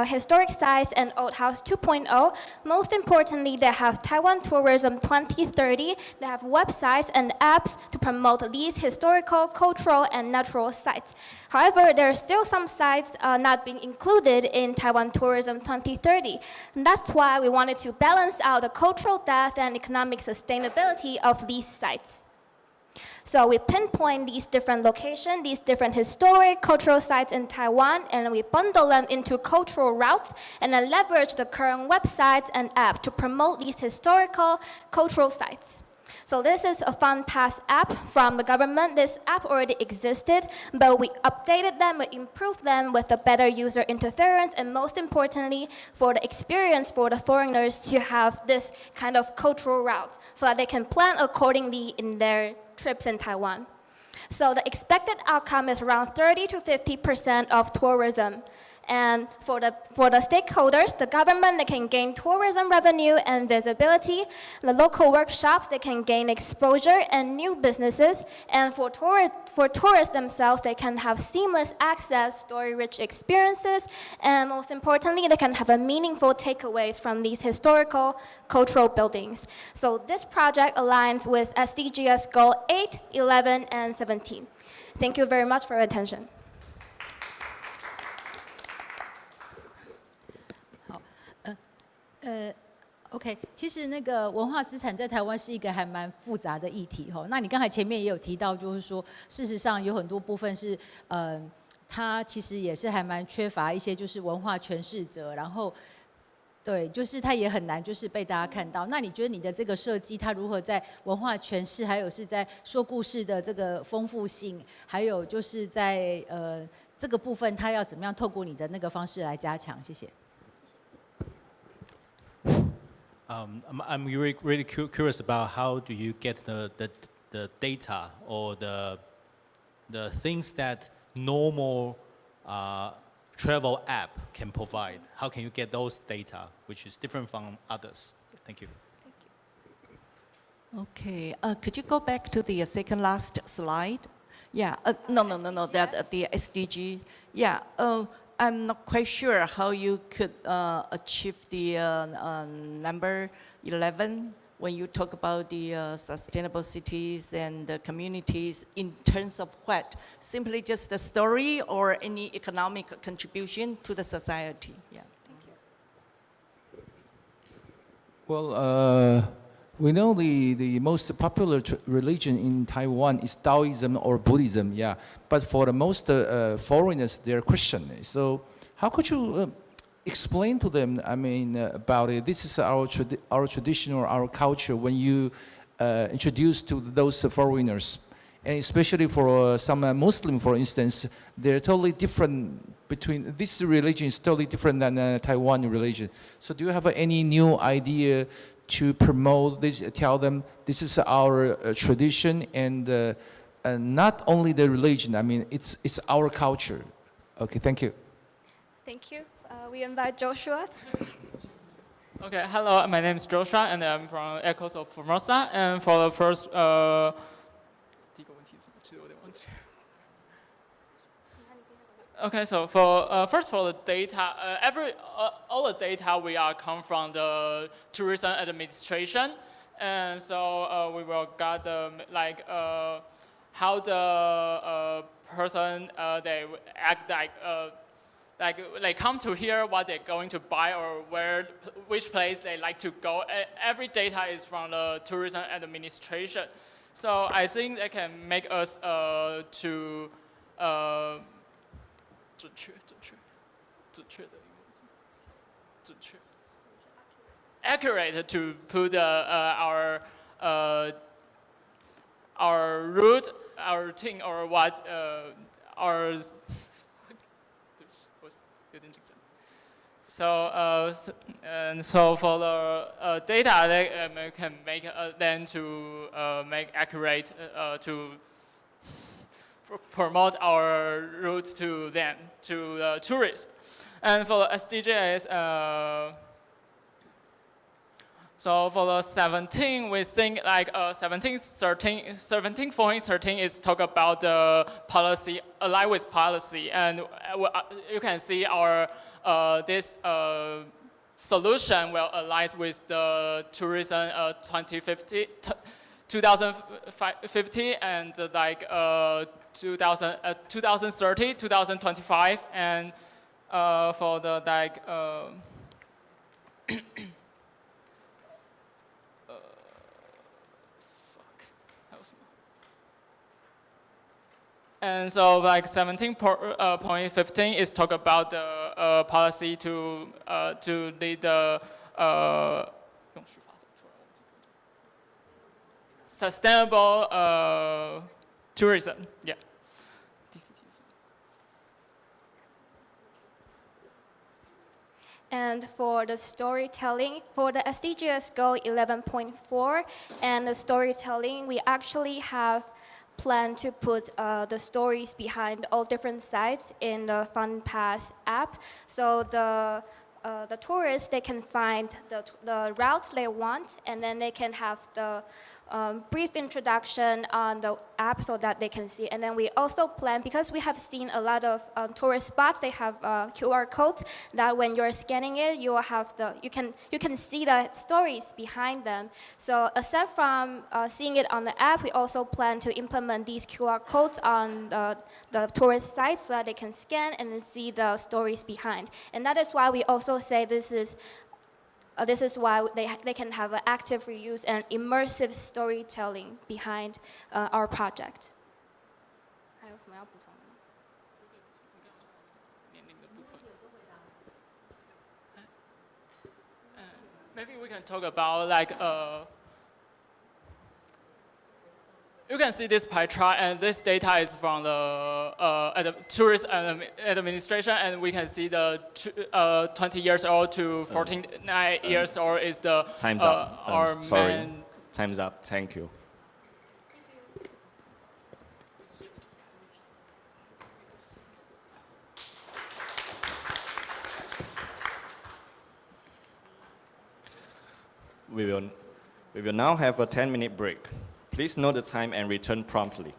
Historic Sites, and Old House 2.0, most importantly, they have Taiwan Tourism 2030. They have websites and apps to promote these historical, cultural, and natural sites. However, there are still some sites not being included in Taiwan Tourism 2030. And that's why we wanted to balance out the cultural depth and economic sustainability of these sites. So we pinpoint these different locations, these different historic cultural sites in Taiwan, and we bundle them into cultural routes and then leverage the current websites and app to promote these historical cultural sites. So this is a Fun Pass app from the government. This app already existed, but we updated them, we improved them with a better user interference, and most importantly, for the experience for the foreigners to have this kind of cultural route so that they can plan accordingly in their trips in Taiwan. So the expected outcome is around 30 to 50% of tourism. And for the stakeholders, the government, they can gain tourism revenue and visibility. The local workshops, they can gain exposure and new businesses. And for tourists themselves, they can have seamless access, story-rich experiences, and most importantly, they can have a meaningful takeaways from these historical cultural buildings. So this project aligns with SDGs Goal 8, 11, and 17. Thank you very much for your attention. OK， 其实那个文化资产在台湾是一个还蛮复杂的议题哈。那你刚才前面也有提到，就是说，事实上有很多部分是，它其实也是还蛮缺乏一些就是文化诠释者，然后，对，就是它也很难就是被大家看到。那你觉得你的这个设计，它如何在文化诠释，还有是在说故事的这个丰富性，还有就是在这个部分，它要怎么样透过你的那个方式来加强？谢谢。I'm really curious about how do you get the data or the things that normal travel app can provide. How can you get those data which is different from others? Thank you. Okay, could you go back to the second last slide? Yeah, no, that the SDG. Yeah, I'm not quite sure how you could achieve the number 11 when you talk about the sustainable cities and the communities in terms of what? Simply just the story or any economic contribution to the society? Yeah, thank you. Well, we know the most popular religion in Taiwan is Taoism or Buddhism, yeah. But for the most foreigners, they're Christian. So how could you explain to them, I mean, about it? This is our tradition or our culture when you introduce to those foreigners. And especially for some Muslim, for instance, they're totally different between, this religion is totally different than Taiwan religion. So do you have any new idea to promote this, tell them this is our tradition and not only the religion, I mean, it's our culture. Okay, thank you. Thank you. We invite Joshua. Okay, hello, my name is Joshua and I'm from Echoes of Formosa. And for the first, okay, so for first for the data, all the data we are come from the tourism administration, and so we will get the how the person they act like like they come to hear what they're going to buy or which place they like to go. Every data is from the tourism administration. So I think they can make us accurate to put our route, our thing, or what our. So for the data, they can make then to make accurate to promote our route to them, to the tourists. And for the SDGs, so for the 17, we think like 17.13 is talk about the policy, align with policy, and you can see our this solution will align with the tourism 2050 and like 2030, 2025, and for the like. And so like 17.15 is talk about the policy to lead the sustainable tourism. Yeah. And for the storytelling, for the SDGs Goal 11.4 and the storytelling, we actually have plan to put the stories behind all different sites in the FunPass app. So the tourists, they can find the routes they want, and then they can have the brief introduction on the app so that they can see. And then we also plan, because we have seen a lot of tourist spots, they have QR codes that when you're scanning it, you will have you can see the stories behind them. So aside from seeing it on the app, we also plan to implement these QR codes on the tourist sites so that they can scan and then see the stories behind. And that is why we also say this is why they can have an active reuse and immersive storytelling behind our project. Maybe we can talk about like you can see this pie chart, and this data is from the tourist administration, and we can see the 20 years old to 49 years old is the Time's up. our Sorry. main. Time's up. Thank you. We will now have a 10-minute break. Please note the time and return promptly.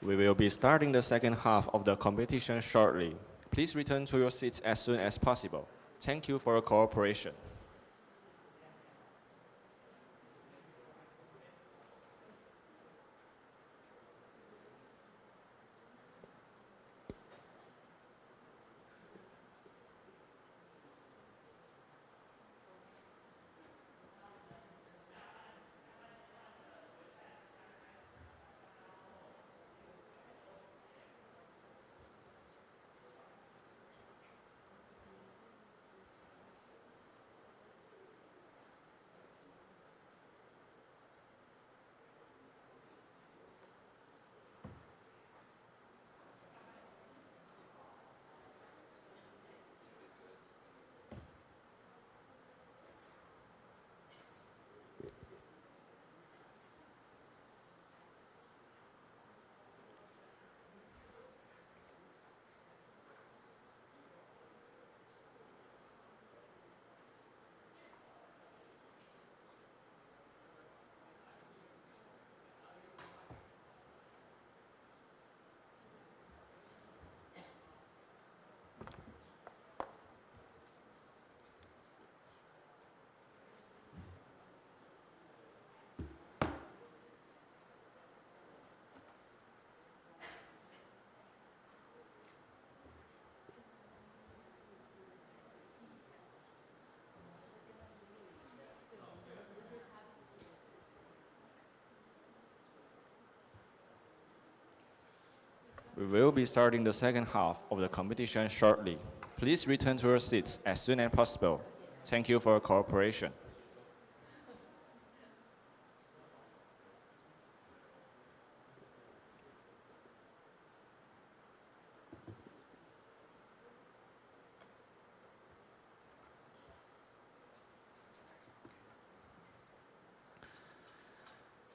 We will be starting the second half of the competition shortly. Please return to your seats as soon as possible. Thank you for your cooperation. We will be starting the second half of the competition shortly. Please return to your seats as soon as possible. Thank you for your cooperation.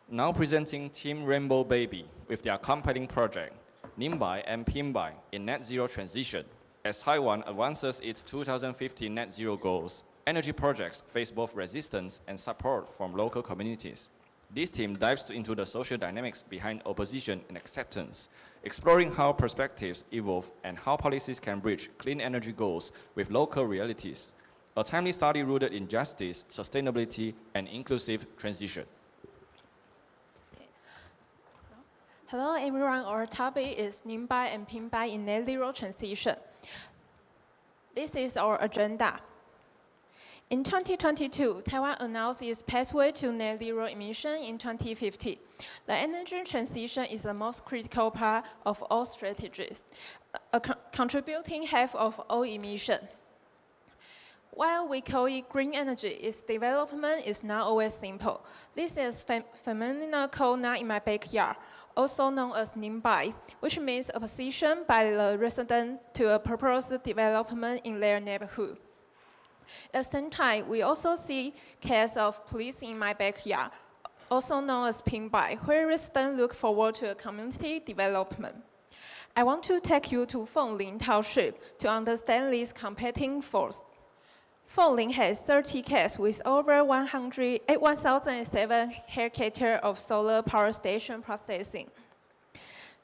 Now presenting Team Rainbow Baby with their compelling project, Nimbai and Pimbai in net zero transition. As Taiwan advances its 2050 net zero goals, energy projects face both resistance and support from local communities. This team dives into the social dynamics behind opposition and acceptance, exploring how perspectives evolve and how policies can bridge clean energy goals with local realities. A timely study rooted in justice, sustainability, and inclusive transition. Hello everyone, our topic is Nimbai and Pimbai in net zero transition. This is our agenda. In 2022, Taiwan announced its pathway to net zero emission in 2050. The energy transition is the most critical part of all strategies, contributing half of all emission. While we call it green energy, its development is not always simple. This is a phenomenon called "not in my backyard," also known as Nimbai, which means opposition by the resident to a proposed development in their neighborhood. At the same time, we also see cases of police in my backyard, also known as Pimbai, where residents look forward to a community development. I want to take you to Fenglin Township to understand these competing forces. Fenglin has 30 cases with over 1,007 hectares of solar power station processing.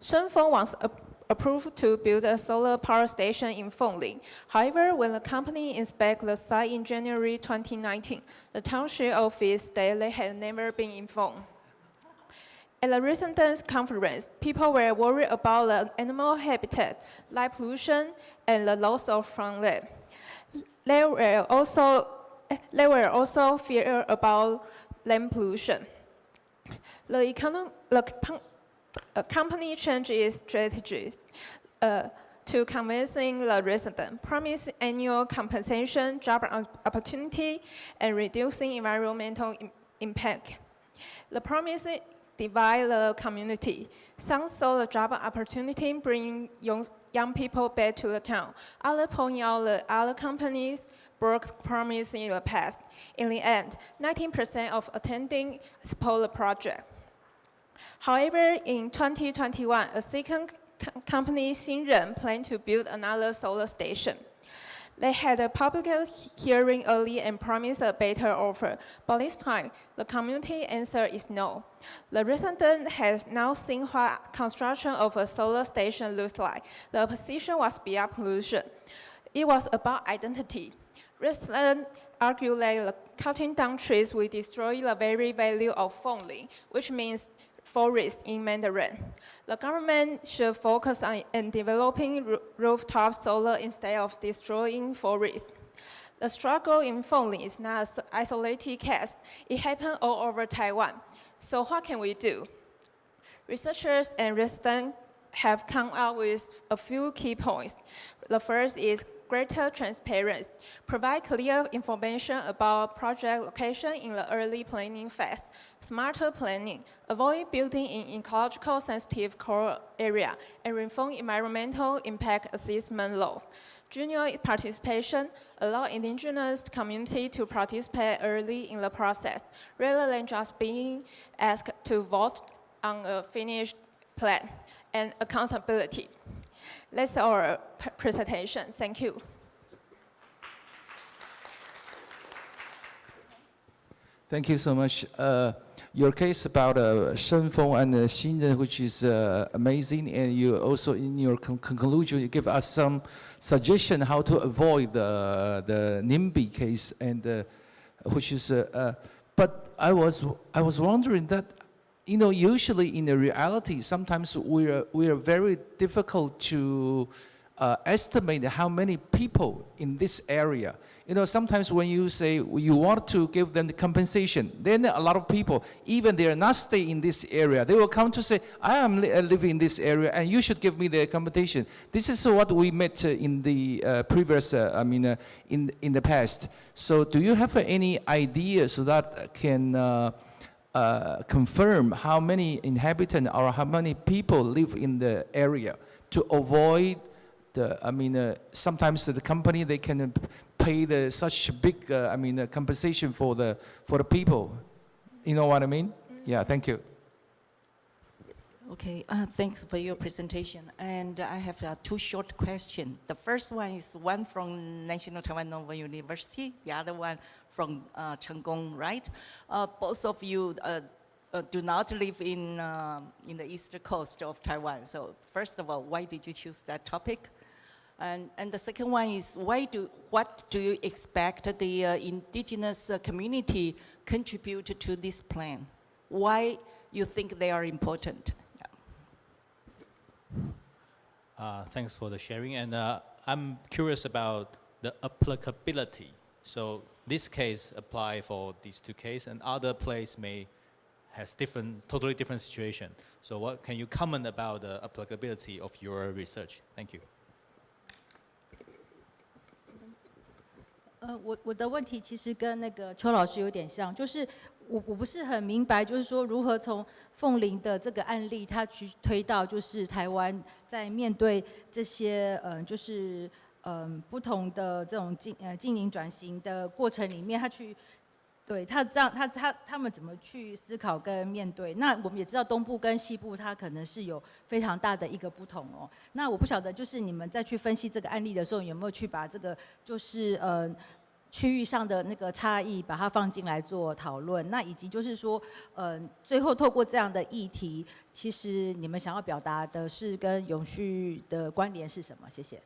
Shenfeng was approved to build a solar power station in Fenglin. However, when the company inspected the site in January 2019, the township office said they had never been informed. At the residents' conference, people were worried about the animal habitat, light pollution, and the loss of farmland. They were also fear about land pollution. The company changed its strategy to convincing the resident, promise annual compensation, job opportunity, and reducing environmental impact. The promise divide the community. Some saw the job opportunity bringing young people back to the town. Others point out that other companies broke promise in the past. In the end, 19% of attending support the project. However, in 2021, a second company, Xinren, planned to build another solar station. They had a public hearing early and promised a better offer, but this time, the community answer is no. The resident has now seen what construction of a solar station looks like. The opposition was beyond pollution. It was about identity. Residents argue that cutting down trees will destroy the very value of Fengling, which means forest in Mandarin. The government should focus on developing rooftop solar instead of destroying forests. The struggle in Fengling is not an isolated case. It happened all over Taiwan. So what can we do? Researchers and residents have come up with a few key points. The first is greater transparency. Provide clear information about project location in the early planning phase. Smarter planning. Avoid building in ecological sensitive core area and reform environmental impact assessment law. Junior participation. Allow indigenous community to participate early in the process, rather than just being asked to vote on a finished plan. And accountability. That's our presentation. Thank you. Thank you so much. Your case about Shenfeng and Xinren, which is amazing, and you also in your conclusion you give us some suggestion how to avoid the NIMBY case, and which is. But I was wondering that. You know, usually in the reality, sometimes we are very difficult to estimate how many people in this area. You know, sometimes when you say you want to give them the compensation, then a lot of people, even they are not staying in this area, they will come to say, I am living in this area and you should give me the compensation. This is what we met in the previous, in the past. So do you have any ideas so that can confirm how many inhabitants or how many people live in the area to avoid the, sometimes the company, they can pay such big, compensation for the people. You know what I mean? Yeah, thank you. Okay, thanks for your presentation. And I have two short questions. The first one is one from National Taiwan Normal University, the other one from Chengkong, right? Both of you do not live in the east coast of Taiwan. So first of all, why did you choose that topic? And the second one is, what do you expect the indigenous community contribute to this plan? Why you think they are important? Thanks for the sharing, and I'm curious about the applicability. So this case apply for these two cases, and other place may has totally different situation. So what can you comment about the applicability of your research? Thank you. 我的问题其实跟那个邱老师有点像，就是我不是很明白，就是说如何从凤林的这个案例，它去推到就是台湾在面对这些不同的这种经营转型的过程里面，他们怎么去思考跟面对？那我们也知道东部跟西部它可能是有非常大的一个不同哦。那我不晓得就是你们在去分析这个案例的时候，有没有去把这个就是区域上的那个差异把它放进来做讨论？那以及就是说最后透过这样的议题，其实你们想要表达的是跟永续的关联是什么？谢谢。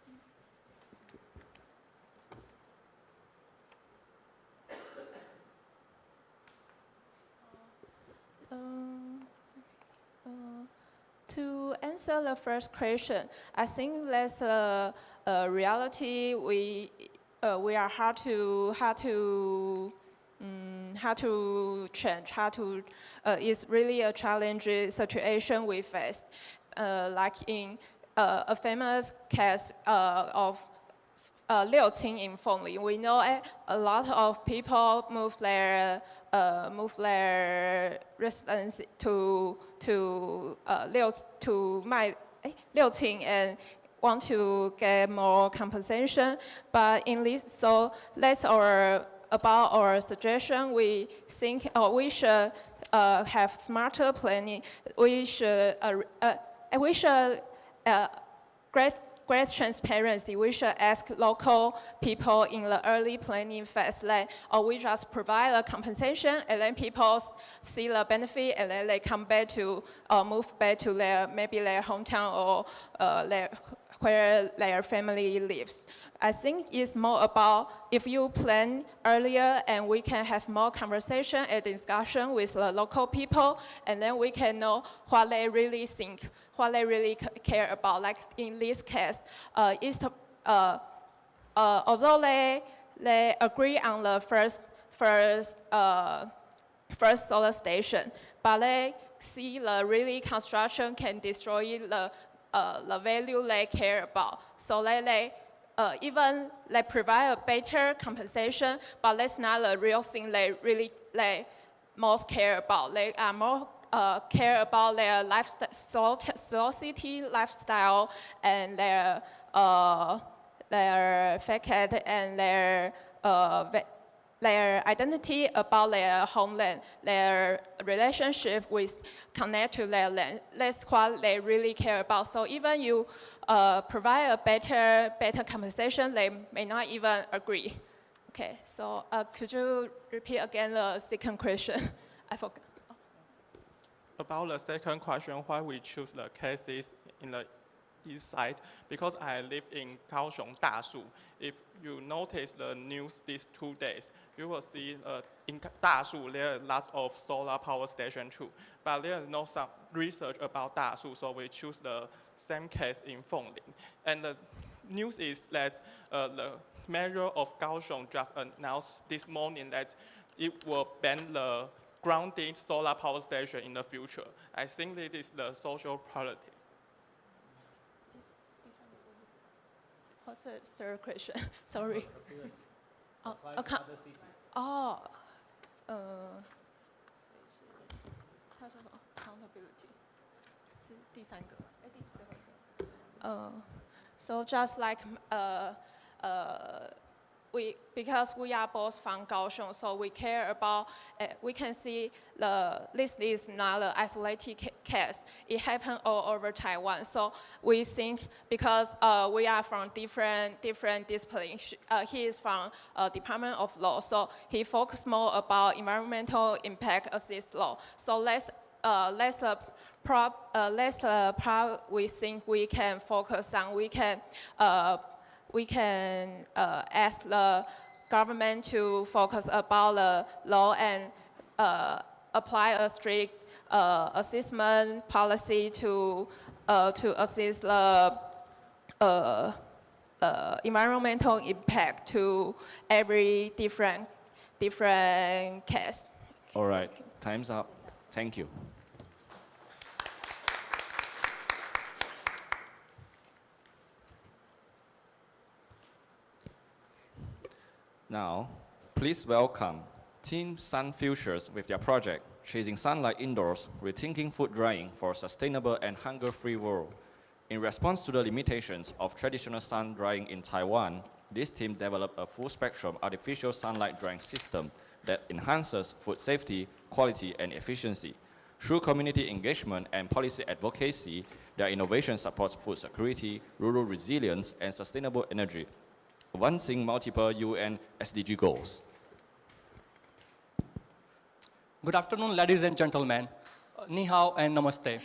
To answer the first question, I think that's a reality we are how to change, it's really a challenging situation we face. Like in a famous case of Liu Qing in Fengling, we know a lot of people move their residence to Liu Qing and want to get more compensation. But in this, so that's about our suggestion. We think we should have smarter planning. We should great transparency, we should ask local people in the early planning phase, or we just provide a compensation and then people see the benefit and then they come back to, move back to maybe their hometown or where their family lives. I think it's more about if you plan earlier and we can have more conversation and discussion with the local people, and then we can know what they really think, what they really care about. Like in this case, although they agree on the first solar station, but they see the really construction can destroy the value they care about. So they even they provide a better compensation, but that's not the real thing they most care about. They are more care about their lifestyle, soul city lifestyle, and their facade and their identity about their homeland, their relationship with connect to their land. That's what they really care about. So even you provide a better compensation, they may not even agree. Okay, so could you repeat again the second question? I forgot. About the second question, why we choose the cases in the east side, because I live in Kaohsiung, Dasu. If you notice the news these 2 days, you will see in Dasu there are lots of solar power stations too. But there is no some research about Dasu, so we choose the same case in Fengling. And the news is that the mayor of Kaohsiung just announced this morning that it will ban the grounded solar power station in the future. I think this is the social priority. What's the third question? Sorry. Accountability. 是第三个，第最后一个。So just like because we are both from Kaohsiung, so we care about, we can see this is not an isolated case. It happened all over Taiwan. So we think because we are from different disciplines, he is from Department of Law, so he focused more about environmental impact assist law. So let's we think we can focus on, we can ask the government to focus about the law and apply a strict assessment policy to assist the environmental impact to every different case. All right, time's up. Thank you. Now, please welcome Team Sun Futures with their project, Chasing Sunlight Indoors, Rethinking Food Drying for a Sustainable and Hunger-Free World. In response to the limitations of traditional sun drying in Taiwan, this team developed a full-spectrum artificial sunlight drying system that enhances food safety, quality, and efficiency. Through community engagement and policy advocacy, their innovation supports food security, rural resilience, and sustainable energy, advancing multiple UN SDG goals. Good afternoon, ladies and gentlemen. Ni hao and namaste.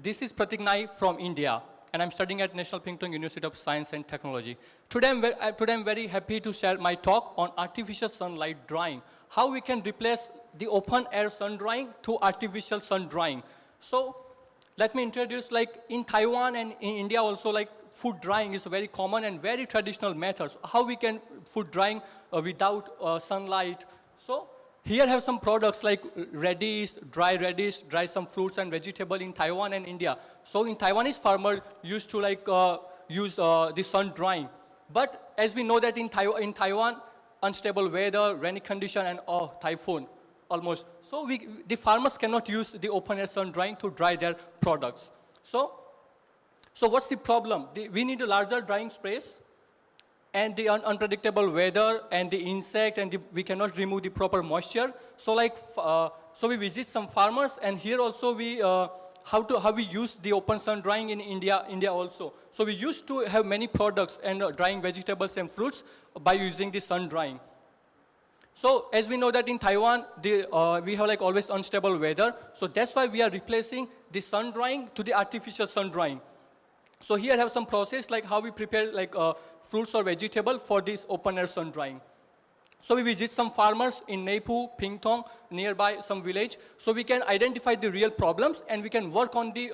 This is Pratik Nai from India, and I'm studying at National Pingtung University of Science and Technology. Today I'm very happy to share my talk on artificial sunlight drying, how we can replace the open air sun drying to artificial sun drying. So let me introduce, like in Taiwan and in India also, like food drying is a very common and very traditional methods. How we can food drying without sunlight. So here I have some products like radish, dry some fruits and vegetable in Taiwan and India. So in Taiwanese farmer used to like use the sun drying. But as we know that in Taiwan, unstable weather, rainy condition and typhoon almost. So the farmers cannot use the open air sun drying to dry their products. So what's the problem? We need a larger drying space and the unpredictable weather and the insect and we cannot remove the proper moisture. So so we visit some farmers and here also we how we use the open sun drying in India also. So we used to have many products and drying vegetables and fruits by using the sun drying. So as we know that in Taiwan, we have like always unstable weather. So that's why we are replacing the sun drying to the artificial sun drying. So here I have some process like how we prepare like fruits or vegetable for this open air sun drying. So we visit some farmers in Neipu, Pingtong, nearby some village. So we can identify the real problems and we can work on the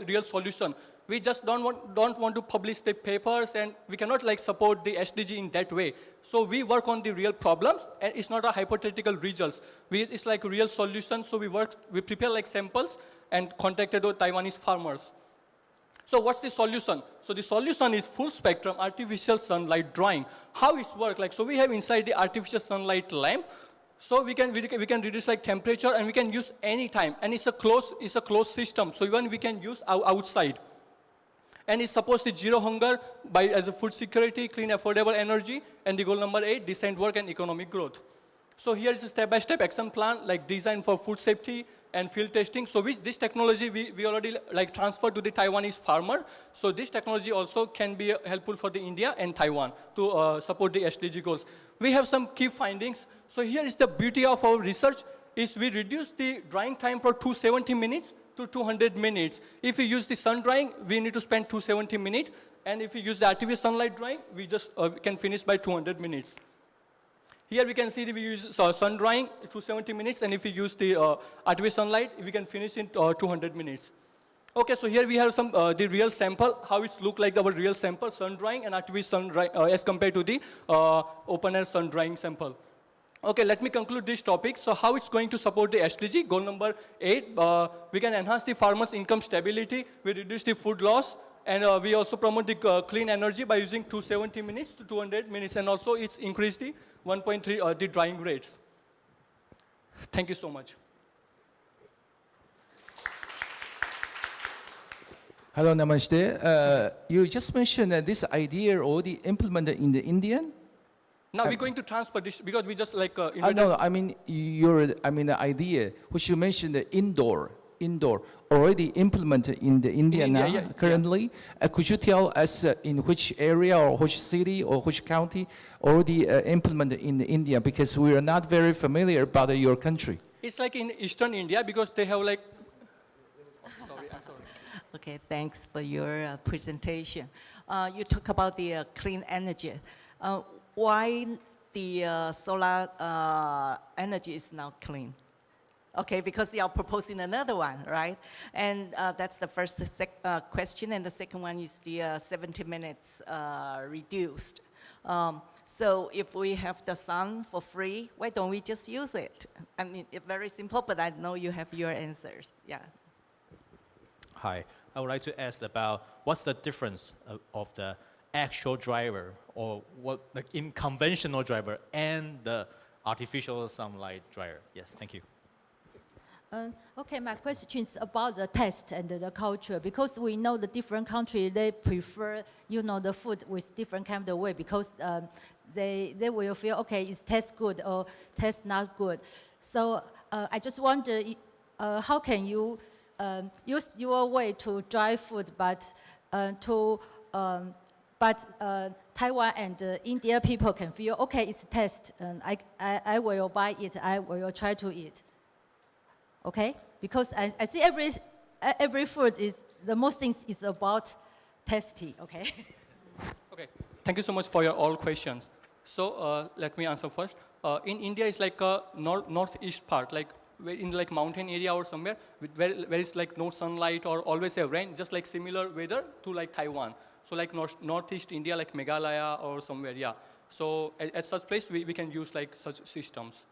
real solution. We just don't want to publish the papers and we cannot like support the SDG in that way. So we work on the real problems and it's not a hypothetical results. It's like a real solution. So we prepare like samples and contacted the Taiwanese farmers. So what's the solution? So the solution is full spectrum artificial sunlight drying. How it works? Like, so we have inside the artificial sunlight lamp. So we can reduce like temperature and we can use any time. And it's a closed system. So even we can use outside. And it's supposed to zero hunger as a food security, clean affordable energy, and the goal number 8, decent work and economic growth. So here is a step-by-step action plan like design for food safety and field testing. So this technology we already like transferred to the Taiwanese farmer. So this technology also can be helpful for the India and Taiwan to support the SDG goals. We have some key findings. So here is the beauty of our research is we reduce the drying time from 270 minutes to 200 minutes. If we use the sun drying, we need to spend 270 minutes. And if we use the artificial sunlight drying, we just can finish by 200 minutes. Here we can see that we use sun drying 270 minutes, and if we use the artificial sunlight, we can finish in 200 minutes. Okay, so here we have some the real sample, how it look like our real sample, sun drying and artificial sun drying as compared to the open air sun drying sample. Okay, let me conclude this topic. So how it's going to support the SDG, goal number 8, we can enhance the farmers' income stability, we reduce the food loss, and we also promote the clean energy by using 270 minutes to 200 minutes, and also it's increased the 1.3 the drying rates. Thank you so much. Hello, Namaste. You just mentioned that this idea already implemented in the Indian? Now we're going to transfer this because we just like no, I mean the idea which you mentioned, the indoor already implemented in the India now currently. Could you tell us in which area or which city or which county already implemented in India, because we are not very familiar about your country. It's like in Eastern India because they have like. I'm sorry. Okay, thanks for your presentation. You talk about the clean energy. Why the solar energy is now clean? Okay, because you are proposing another one, right? And that's the first question, and the second one is the 70 minutes reduced. So if we have the sun for free, why don't we just use it? I mean, it's very simple, but I know you have your answers. Yeah. Hi, I would like to ask about what's the difference of the actual driver or what like in conventional driver and the artificial sunlight dryer. Yes, thank you. Okay, my question is about the taste and the culture, because we know the different countries, they prefer, the food with different kind of way, because they will feel, okay, it tastes good or tastes not good. So I just wonder, how can you use your way to dry food, but Taiwan and India people can feel, okay, it's taste, and I will buy it, I will try to eat. Okay, because I see every food is, the most things is about tasty, okay? Okay, thank you so much for your all questions. So let me answer first. In India, it's like a northeast part, like in like mountain area or somewhere, where it's like no sunlight or always a rain, just like similar weather to like Taiwan. So like northeast India, like Meghalaya or somewhere, yeah. So at such place, we can use like such systems.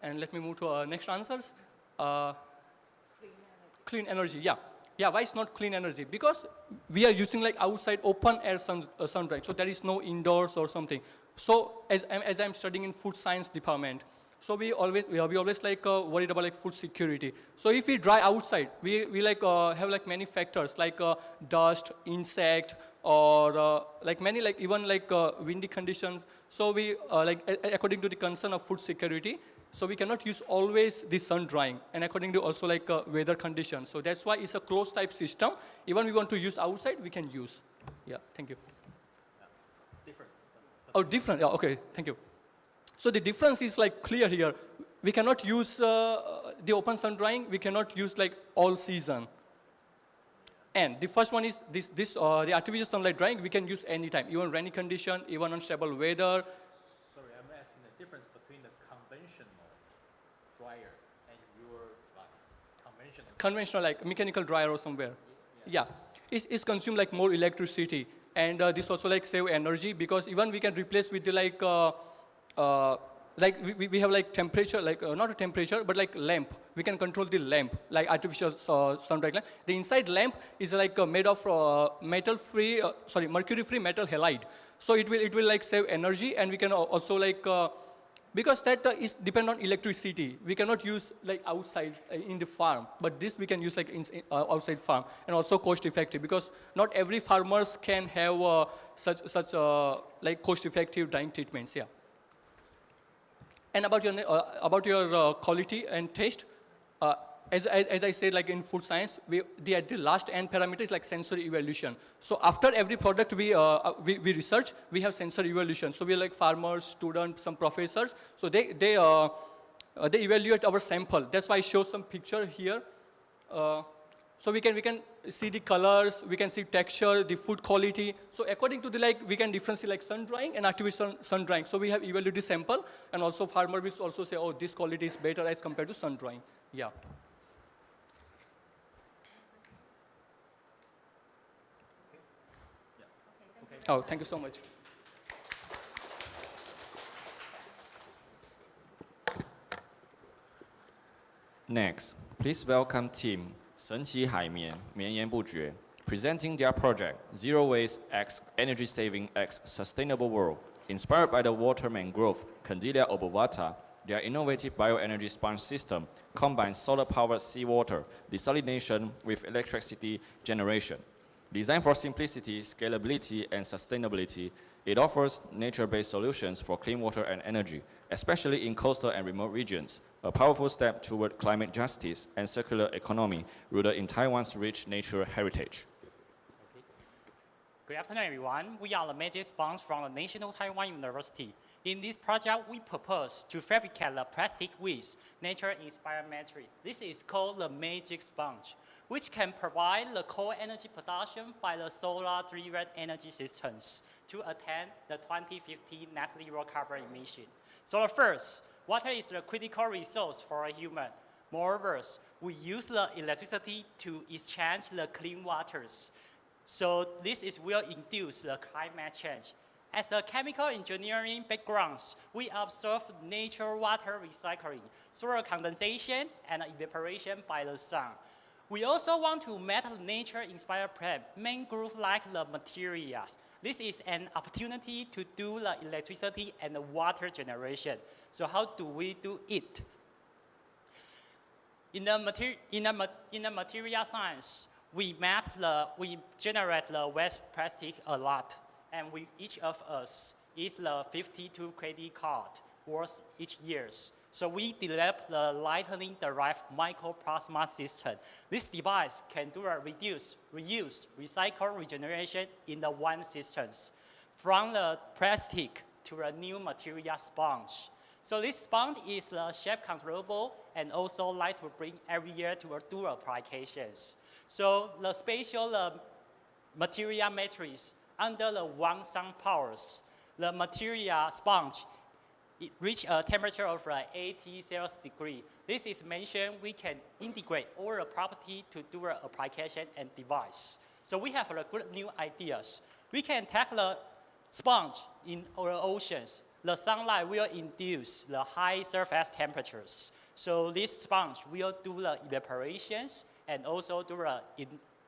And let me move to next answers. Clean energy, yeah. Yeah, why it's not clean energy? Because we are using like outside open air sun dry, so there is no indoors or something. So as I'm studying in food science department, so we always like worried about like food security. So if we dry outside, we like have like many factors like dust, insect, or like many even windy conditions. So we like according to the concern of food security, So we cannot use always the sun drying, and according to also like weather conditions. So that's why it's a closed type system. Even we want to use outside, we can use. Yeah, thank you. Different. Oh, different. Yeah, okay, thank you. So the difference is like clear here. We cannot use the open sun drying. We cannot use like all season. And the first one is the artificial sunlight drying. We can use anytime, even rainy condition, even unstable weather. Sorry, I'm asking the difference between the conventional dryer and your like Conventional like mechanical dryer or somewhere. Yeah. It's consume like more electricity, and this also like save energy, because even we can replace with the like we have like temperature, like not a temperature, but like lamp. We can control the lamp, like artificial sun-dried lamp. The inside lamp is like made of mercury-free metal halide. So it will like save energy, and we can also like because that is depend on electricity. We cannot use like outside in the farm, but this we can use like in outside farm, and also cost effective, because not every farmers can have such like cost effective drying treatments. Yeah. And about your quality and taste, as I said, like in food science, the last end parameter is like sensory evaluation. So after every product we research, we have sensory evaluation. So we are like farmers, students, some professors. So they evaluate our sample. That's why I show some picture here. So we can see the colors, we can see texture, the food quality. So according to the like, we can differentiate like sun drying and artificial sun drying. So we have evaluated the sample, and also farmer will also say, oh, this quality is better as compared to sun drying. Yeah. Oh, thank you so much. Next, please welcome team 神奇海绵绵延不绝 presenting their project Zero Waste X Energy Saving X Sustainable World. Inspired by the water mangrove Candilia obovata, their innovative bioenergy sponge system combines solar-powered seawater desalination with electricity generation. Designed for simplicity, scalability, and sustainability, it offers nature-based solutions for clean water and energy, especially in coastal and remote regions, a powerful step toward climate justice and circular economy rooted in Taiwan's rich nature heritage. Good afternoon, everyone. We are the magic sponge from the National Taiwan University. In this project, we propose to fabricate the plastic with nature-inspired material. This is called the magic sponge, which can provide the core energy production by the solar-driven energy systems to attain the 2050 net zero carbon emission. So first, water is the critical resource for a human. Moreover, we use the electricity to exchange the clean waters. So this will induce the climate change. As a chemical engineering backgrounds, we observe nature water recycling, solar condensation, and evaporation by the sun. We also want to make nature-inspired plant, mangrove-like the materials. This is an opportunity to do the electricity and the water generation. So how do we do it? In the material science, we generate the waste plastic a lot, and each of us is the 52 credit card worth each year. So we developed the lightning-derived microplasma system. This device can do a reduce, reuse, recycle, regeneration in the one system, from the plastic to a new material sponge. So this sponge is shape controllable and also light to bring every year to do applications. So the spatial material matrix under the one sun powers, the material sponge reach a temperature of 80 Celsius degree. This is mentioned we can integrate all the property to do an application and device. So we have good new ideas. We can take the sponge in our oceans. The sunlight will induce the high surface temperatures. So this sponge will do the evaporations and also do the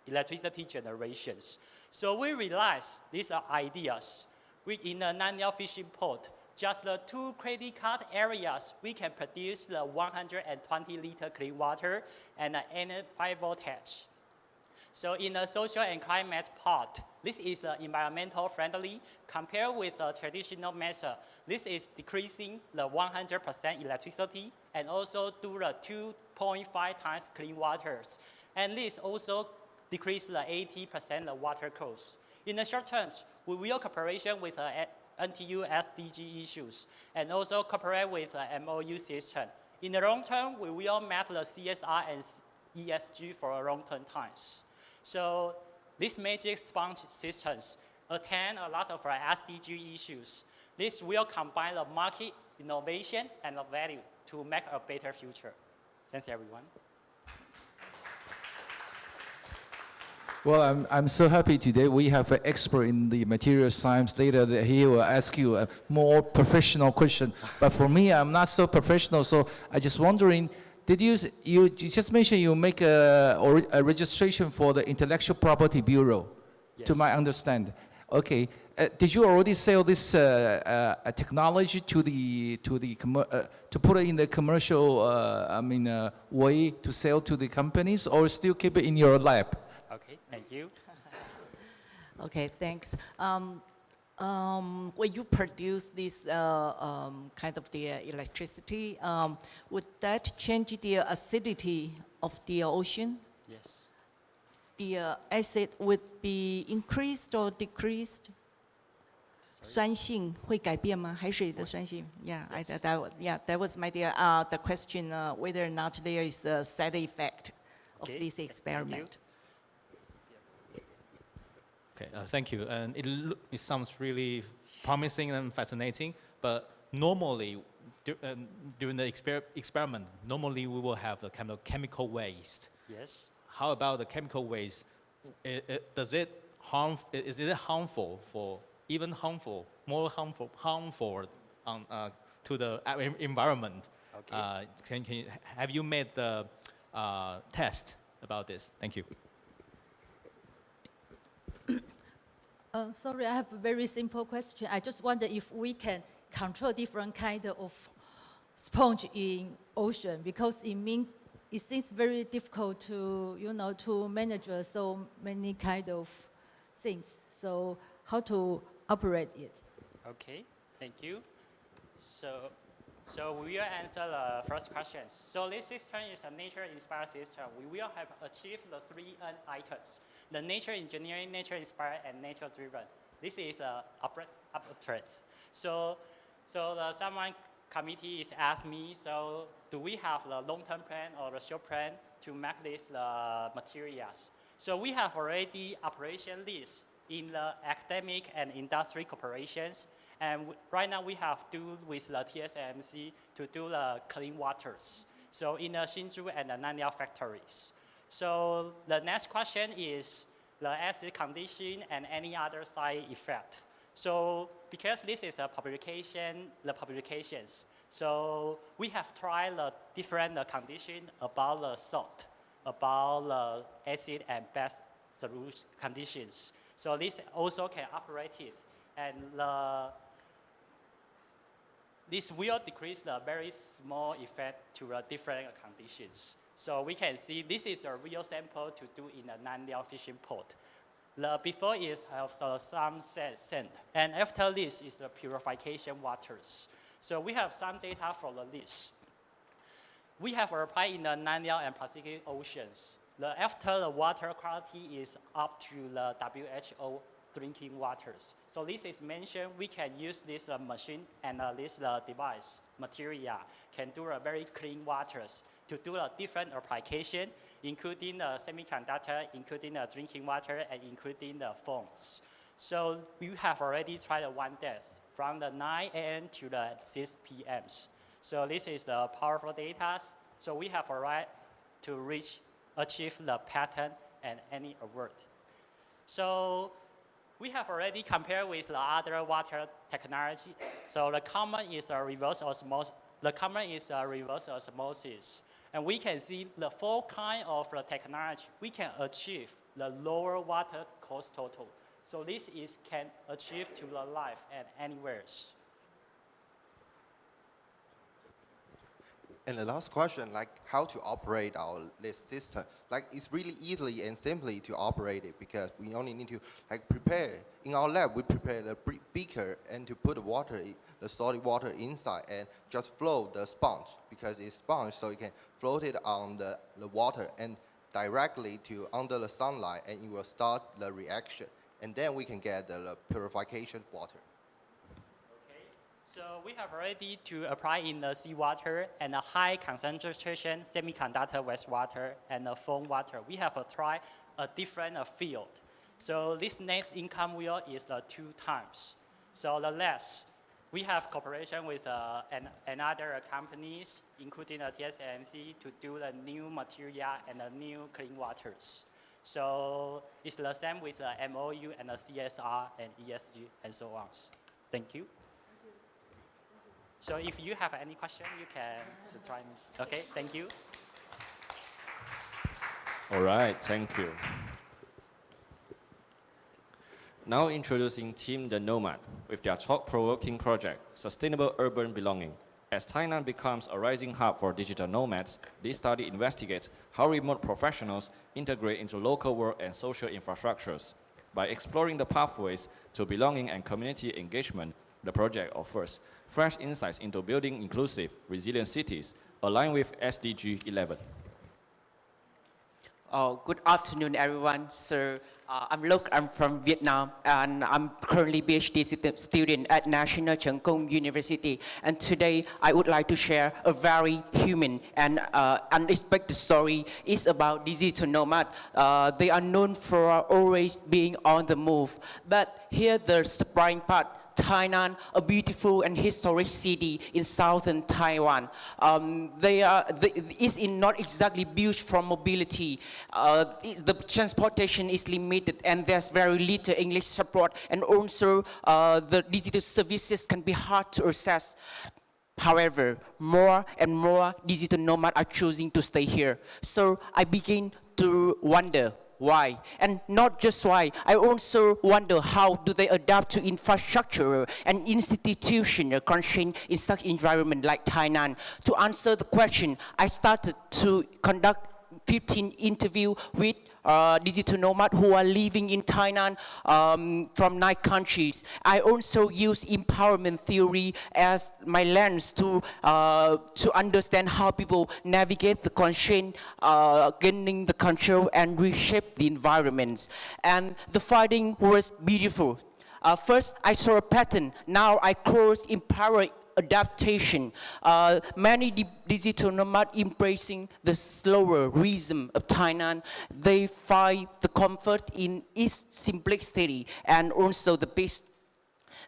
electricity generations. So we realize these are ideas. In a nano fishing port, just the 2 credit card areas, we can produce the 120 liter clean water and 5 voltage. So in the social and climate part, this is environmental friendly. Compared with the traditional method, this is decreasing the 100% electricity and also do the 2.5 times clean waters. And this also decrease the 80% the water cost. In the short term, we will cooperation with NTU SDG issues and also cooperate with the MOU system. In the long term, we will map the CSR and ESG for a long-term times. So these magic sponge systems attend a lot of SDG issues. This will combine the market, innovation, and the value to make a better future. Thanks, everyone. Well, I'm so happy today we have an expert in the material science. Later he will ask you a more professional question. But for me, I'm not so professional, so I just wondering, did you just mentioned you make a registration for the Intellectual Property Bureau, yes. To my understand. Okay, did you already sell this technology to put it in the commercial way to sell to the companies, or still keep it in your lab? Okay, thank you. Okay, thanks. When you produce this kind of the electricity, would that change the acidity of the ocean? Yes. The acid would be increased or decreased? 酸性会改变吗？海水的酸性 Yeah, yes. That was my the question, whether or not there is a side effect of this experiment. Okay, thank you. And it sounds really promising and fascinating, but normally, during the experiment, normally we will have a kind of chemical waste. Yes. How about the chemical waste? Is it harmful for, even harmful, more harmful to the environment? Okay. Have you made the test about this? Thank you. Sorry, I have a very simple question. I just wonder if we can control different kind of sponge in ocean, because it seems very difficult to, to manage so many kind of things. So how to operate it? Okay, thank you. So we will answer the first question. So this system is a nature-inspired system. We will have achieved the 3 N items: the nature engineering, nature-inspired, and nature-driven. This is upwards. So the someone committee is asked me, so do we have the long-term plan or the short plan to make this materials? So we have already operation list in the academic and industry corporations. And right now we have do with the TSMC to do the clean waters. So in the Hsinchu and the Nanyang factories. So the next question is the acid condition and any other side effect. So because this is a publications, so we have tried the different condition about the salt, about the acid and base solution conditions. So this also can operate it. And this will decrease the very small effect to the different conditions. So we can see this is a real sample to do in a Nanyang fishing port. The before is some sand, and after this is the purification waters. So we have some data from the list. We have applied in the Nanyang and Pacific Oceans. After the water quality is up to the WHO drinking waters. So this is mentioned, we can use this machine and this device, material, can do a very clean waters to do a different application, including the semiconductor, including the drinking water, and including the phones. So we have already tried one test from the 9 a.m. to the 6 p.m. So this is the powerful data. So we have a right to achieve the patent and any award. So we have already compared with the other water technology. So the common is a reverse osmosis. And we can see the 4 kinds of the technology, we can achieve the lower water cost total. So this can achieve to the life and anywhere. And the last question, like how to operate our list system. Like it's really easily and simply to operate it because we only need to like prepare. In our lab, we prepare the beaker and to put the water, the solid water inside and just flow the sponge because it's sponge, so you can float it on the water and directly to under the sunlight, and it will start the reaction. And then we can get the purification water. So we have already to apply in the seawater and a high concentration semiconductor wastewater and the foam water. We have tried a different field. So this net income wheel is 2 times. So the less, we have cooperation with another companies, including the TSMC, to do the new material and the new clean waters. So it's the same with the MOU and the CSR and ESG and so on. Thank you. So if you have any question, you can try me. Okay, thank you. All right, thank you. Now introducing Team The Nomad with their thought-provoking project, Sustainable Urban Belonging. As Tainan becomes a rising hub for digital nomads, this study investigates how remote professionals integrate into local work and social infrastructures. By exploring the pathways to belonging and community engagement, the project offers fresh insights into building inclusive, resilient cities aligned with SDG 11. Good afternoon, everyone. So I'm Luc, I'm from Vietnam, and I'm currently PhD student at National Cheng Kung University. And today, I would like to share a very human and unexpected story. It's about digital nomad. They are known for always being on the move. But here, the surprising part. Tainan, a beautiful and historic city in southern Taiwan. It's not exactly built for mobility. The transportation is limited and there's very little English support, and also the digital services can be hard to access. However, more and more digital nomads are choosing to stay here. So I begin to wonder, why? And not just why, I also wonder how do they adapt to infrastructure and institutional constraints in such environment like Tainan. To answer the question, I started to conduct 15 interviews with digital nomads who are living in Tainan from 9 countries. I also use empowerment theory as my lens to understand how people navigate the constraint, gaining the control and reshape the environments. And the finding was beautiful. First, I saw a pattern. Now I cross empower adaptation. Many digital nomads embracing the slower rhythm of Tainan. They find the comfort in its simplicity and also the pace.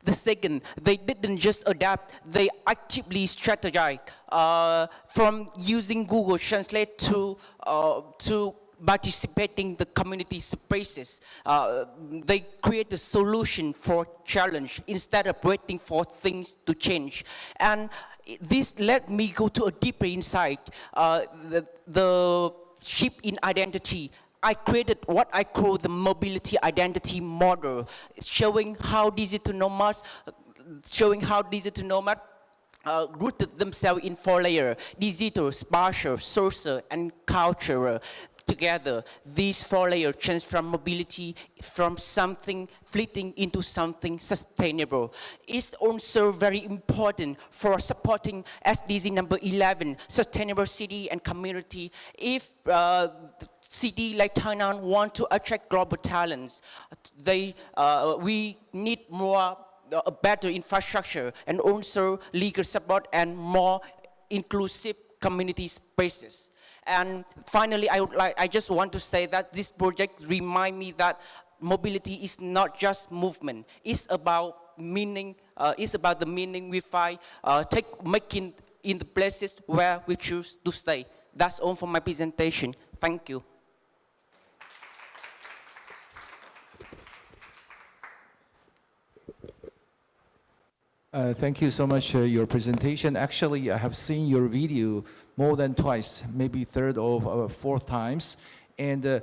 The second, they didn't just adapt, they actively strategize from using Google Translate to participating in the community spaces. They create a solution for challenge instead of waiting for things to change. And this let me go to a deeper insight, the shift in identity. I created what I call the mobility identity model, showing how digital nomads rooted themselves in 4 layers: digital, spatial, social, and cultural. Together, these 4 layers transform mobility from something fleeting into something sustainable. It's also very important for supporting SDG number 11, sustainable city and community. If city like Tainan want to attract global talents, we need more a better infrastructure and also legal support and more inclusive community spaces. And finally, I just want to say that this project reminds me that mobility is not just movement. It's about meaning. It's about the meaning we find making in the places where we choose to stay. That's all for my presentation. Thank you. Thank you so much for your presentation. Actually, I have seen your video more than twice, maybe 3rd or 4th times. And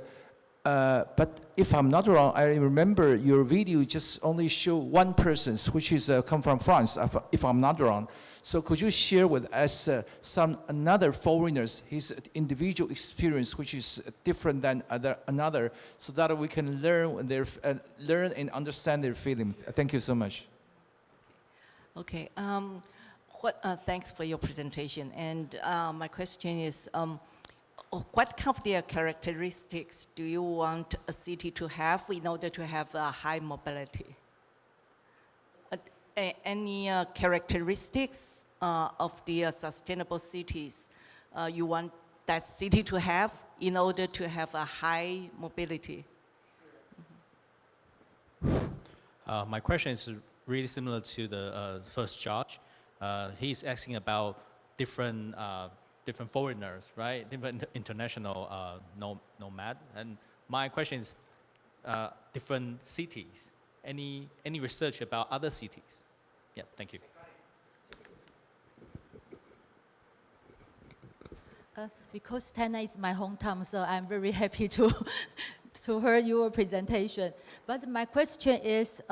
But if I'm not wrong, I remember your video just only show one person, which is come from France, if I'm not wrong. So could you share with us some another foreigners, his individual experience, which is different than another, so that we can learn and understand their feeling? Thank you so much. Okay. Thanks for your presentation. And my question is, what kind of characteristics do you want a city to have in order to have a high mobility? Any characteristics of the sustainable cities you want that city to have in order to have a high mobility? My question is really similar to the first judge. He's asking about different foreigners, right? Different international nomad. And my question is different cities. Any research about other cities? Yeah, thank you. Because Tainan is my hometown, so I'm very happy to hear your presentation. But my question is,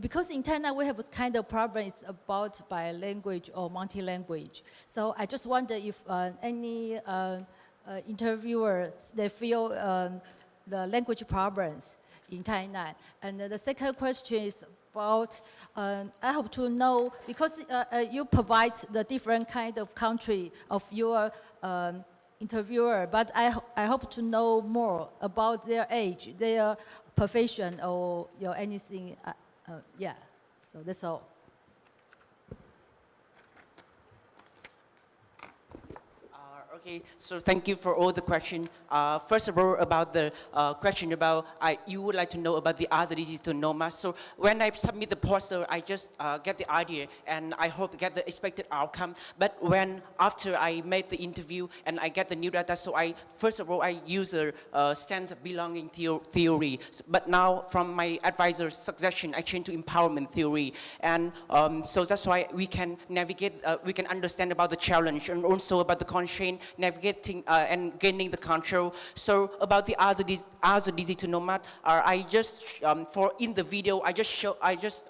because in Tainan we have a kind of problems about bilanguage or multi-language. So I just wonder if any interviewer, they feel the language problems in Tainan. And the second question is about, I hope to know, because you provide the different kind of country of your interviewer, but I hope to know more about their age, their profession, or anything. Yeah, so that's all. Okay, so thank you for all the questions. First of all, about the question about you would like to know about the other digital nomads. So when I submit the poster, I just get the idea and I hope to get the expected outcome. But after I made the interview and I get the new data, so first of all I use a sense of belonging theory. But now from my advisor's suggestion, I change to empowerment theory. And so that's why we can navigate, we can understand about the challenge and also about the constraint, navigating and gaining the control. So about the other digital nomad, I just in the video I just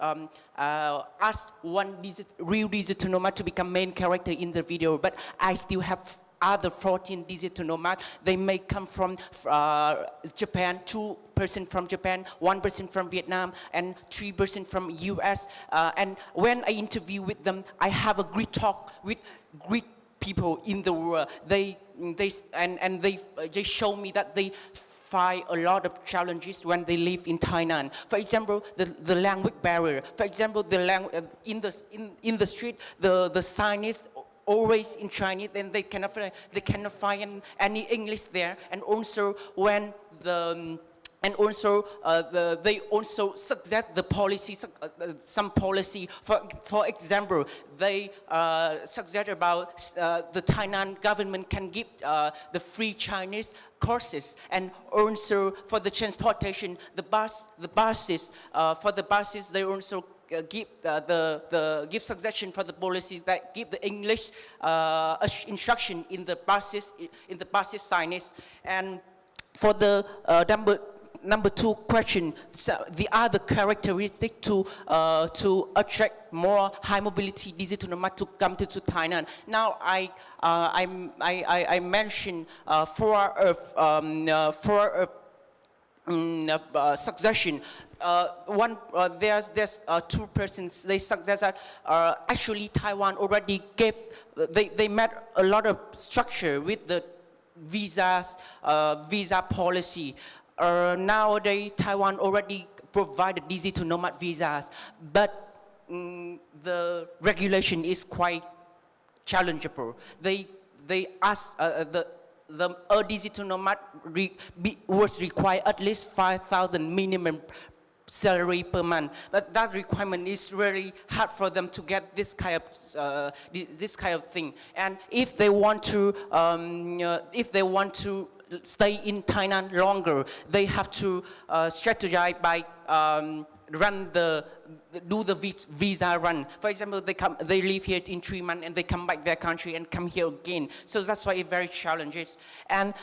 asked one real digital nomad to become main character in the video, but I still have other 14 digital nomads. They may come from Japan, 2% from Japan, 1% from Vietnam, and 3% from US. And when I interview with them, I have a great talk with great people in the world. They show me that they find a lot of challenges when they live in Thailand. For example, the language barrier. For example, in the street, the sign is always in Chinese, and they cannot find any English there. And also when they also suggest the policy, some policy. For example, they suggest about the Thailand government can give the free Chinese courses, and also for the transportation, the buses. For the buses, they also give give suggestion for the policies that give the English instruction in the buses signage. And for the number two question, so the other characteristic to attract more high mobility digital nomad to come to Thailand. Now I mentioned four suggestion. There's two persons. They suggest that actually Taiwan already they met a lot of structure with the visa policy. Nowadays, Taiwan already provided digital nomad visas, but the regulation is quite challengeable. They ask a digital nomad was required at least 5,000 minimum salary per month, but that requirement is really hard for them to get this kind of thing. And if they want to stay in Thailand longer, they have to strategize by do the visa run. For example, they live here in 3 months and they come back their country and come here again. So that's why it's very challenging. And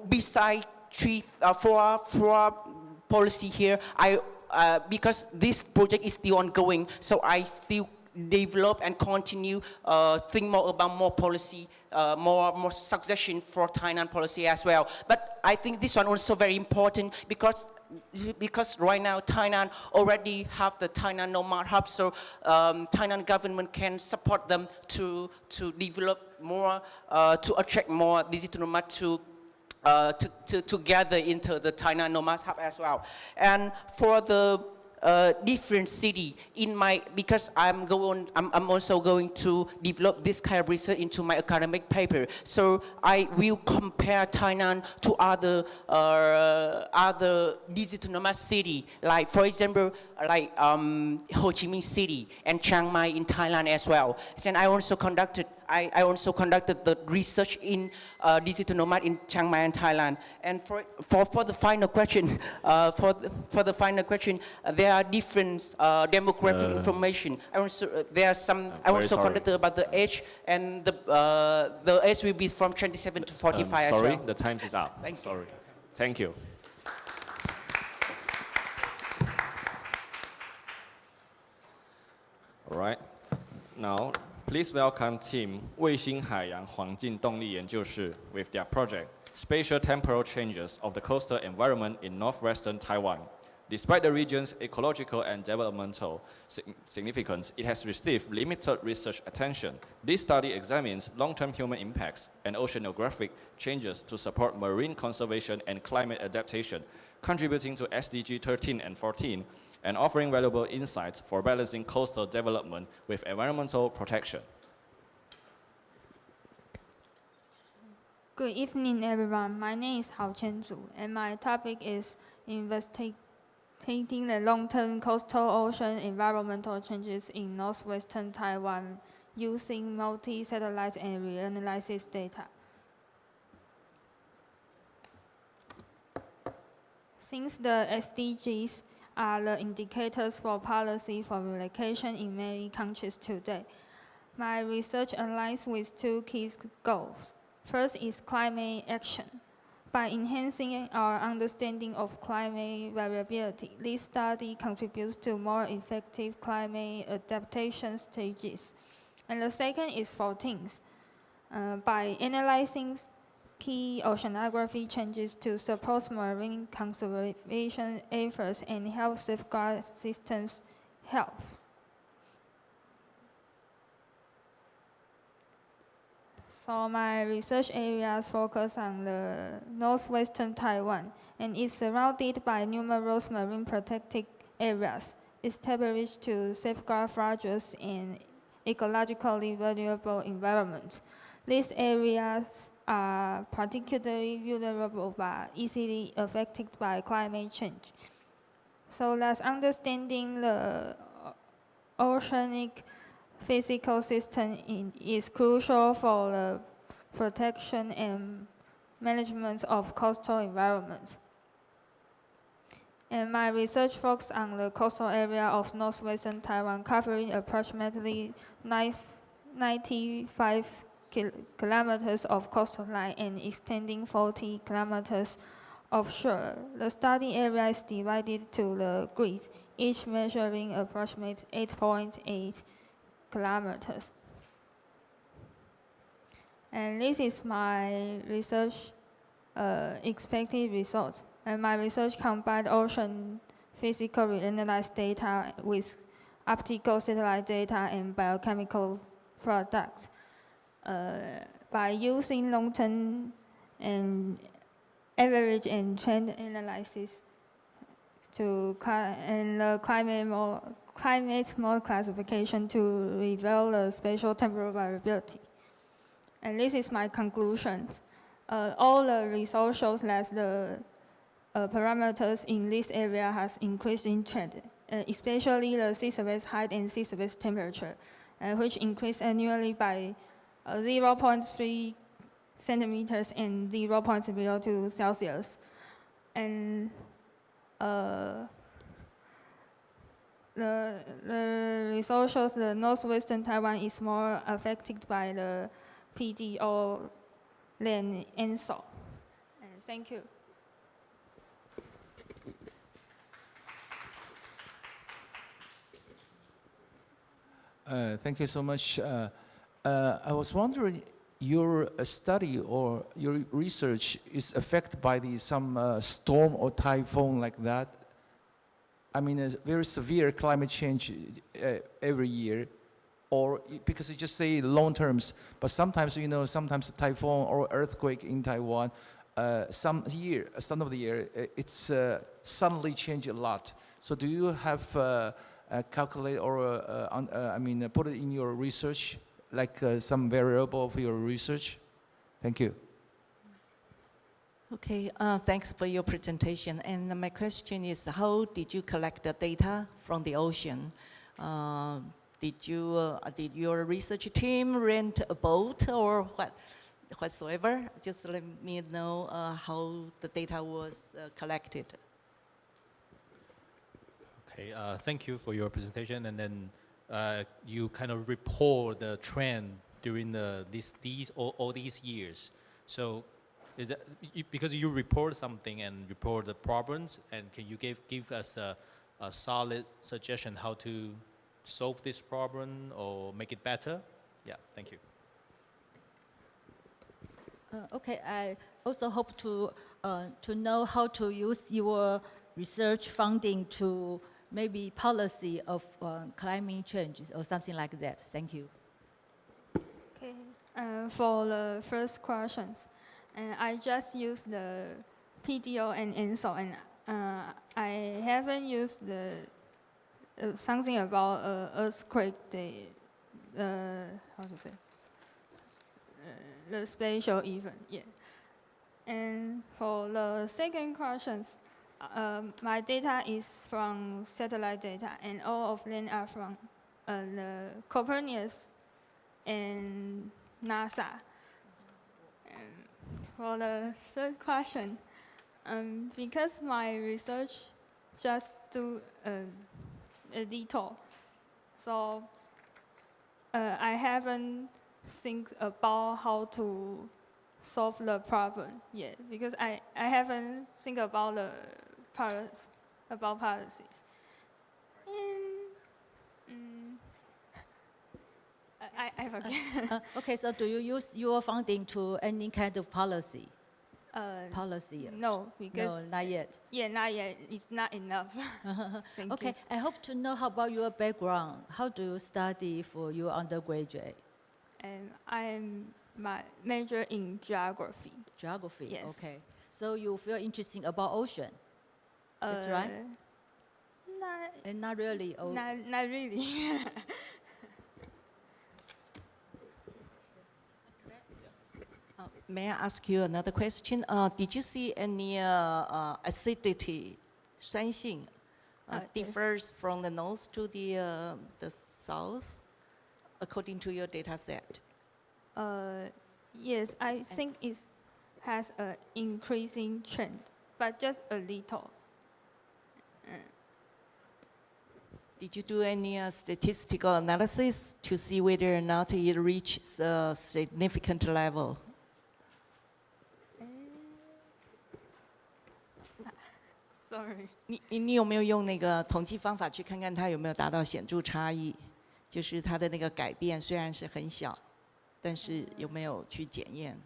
besides four policy here, because this project is still ongoing, so I still develop and continue think more about more policy, more suggestion for Thailand policy as well. But I think this one also very important because right now Thailand already have the Thailand Nomad Hub, so Thailand government can support them to develop more, to attract more digital nomad to gather into the Thailand Nomad Hub as well. And for the different city because I'm also going to develop this kind of research into my academic paper. So I will compare Thailand to other digital nomad city, like for example, like Ho Chi Minh City and Chiang Mai in Thailand as well. And I also conducted the research in digital nomad in Chiang Mai and Thailand. And for the final question, there are different demographic information. I also conducted about the age, and the age will be from 27 to 45 as well. Sorry, the time is up. Sorry. Thank you. All right. Now, please welcome Team 卫星海洋环境动力研究室 with their project, Spatial Temporal Changes of the Coastal Environment in Northwestern Taiwan. Despite the region's ecological and developmental significance, it has received limited research attention. This study examines long-term human impacts and oceanographic changes to support marine conservation and climate adaptation, contributing to SDG 13 and 14, and offering valuable insights for balancing coastal development with environmental protection. Good evening, everyone. My name is Hao Qianzu, and my topic is investigating the long-term coastal ocean environmental changes in northwestern Taiwan using multi-satellite and reanalysis data. Since the SDGs are the indicators for policy formulation in many countries today, my research aligns with two key goals. First is climate action. By enhancing our understanding of climate variability, this study contributes to more effective climate adaptation strategies. And the second is for teams. By analyzing key oceanography changes to support marine conservation efforts and help safeguard systems health. So my research areas focus on the northwestern Taiwan, and is surrounded by numerous marine protected areas established to safeguard fragile and ecologically valuable environments. These areas are particularly vulnerable but easily affected by climate change. So thus understanding the oceanic physical system is crucial for the protection and management of coastal environments. And my research focuses on the coastal area of northwestern Taiwan, covering approximately 95 kilometers of coastline and extending 40 kilometers offshore. The study area is divided to the grids, each measuring approximately 8.8 kilometers. And this is my research expected results. And my research combined ocean physical reanalyzed data with optical satellite data and biochemical products. By using long-term and average and trend analysis and the climate mode classification to reveal the spatial temporal variability. And this is my conclusions. All the results shows that the parameters in this area has increased in trend, especially the sea surface height and sea surface temperature, which increased annually by 0.3 centimeters and 0.02 Celsius. And the result shows the northwestern Taiwan is more affected by the PDO than ENSO. Thank you. Thank you so much. I was wondering, your study or your research is affected by some storm or typhoon like that? I mean, a very severe climate change every year, or because you just say long terms, but sometimes, you know, sometimes a typhoon or earthquake in Taiwan, some of the year, it's suddenly change a lot. So do you have calculate or I mean, put it in your research, like some variable of your research? Thank you. Okay, thanks for your presentation. And my question is, how did you collect the data from the ocean? Did your research team rent a boat or whatsoever? Just let me know how the data was collected. Okay, thank you for your presentation. And then you kind of report the trend during all these years. So is that because you report something and report the problems, and can you give us a solid suggestion how to solve this problem or make it better? Yeah, thank you. Okay, I also hope to know how to use your research funding to maybe policy of climate change or something like that. Thank you. Okay, for the first questions, I just used the PDO and ENSO, and I haven't used the something about earthquake, how to say, the spatial event, yeah. And for the second questions, my data is from satellite data, and all of them are from the Copernicus and NASA. And for the third question, because my research just do a detour, so I haven't think about how to solve the problem yet, because I haven't think about the policies. And, I forget. Okay, so do you use your funding to any kind of policy? No, because no, not yet. Yeah, not yet. It's not enough. Thank okay, you. I hope to know how about your background. How do you study for your undergraduate? And I'm my major in geography. Geography. Yes. Okay. So you feel interesting about ocean. That's right. Not really. Oh. Not really. May I ask you another question? Did you see any acidity, 酸性, differs from the north to the south, according to your data set? Yes, I think it has an increasing trend, but just a little. Did you do any statistical analysis to see whether or not it reaches a significant level? Sorry. 你有没有用那个统计方法去看看它有没有达到显著差异？就是它的那个改变虽然是很小，但是有没有去检验？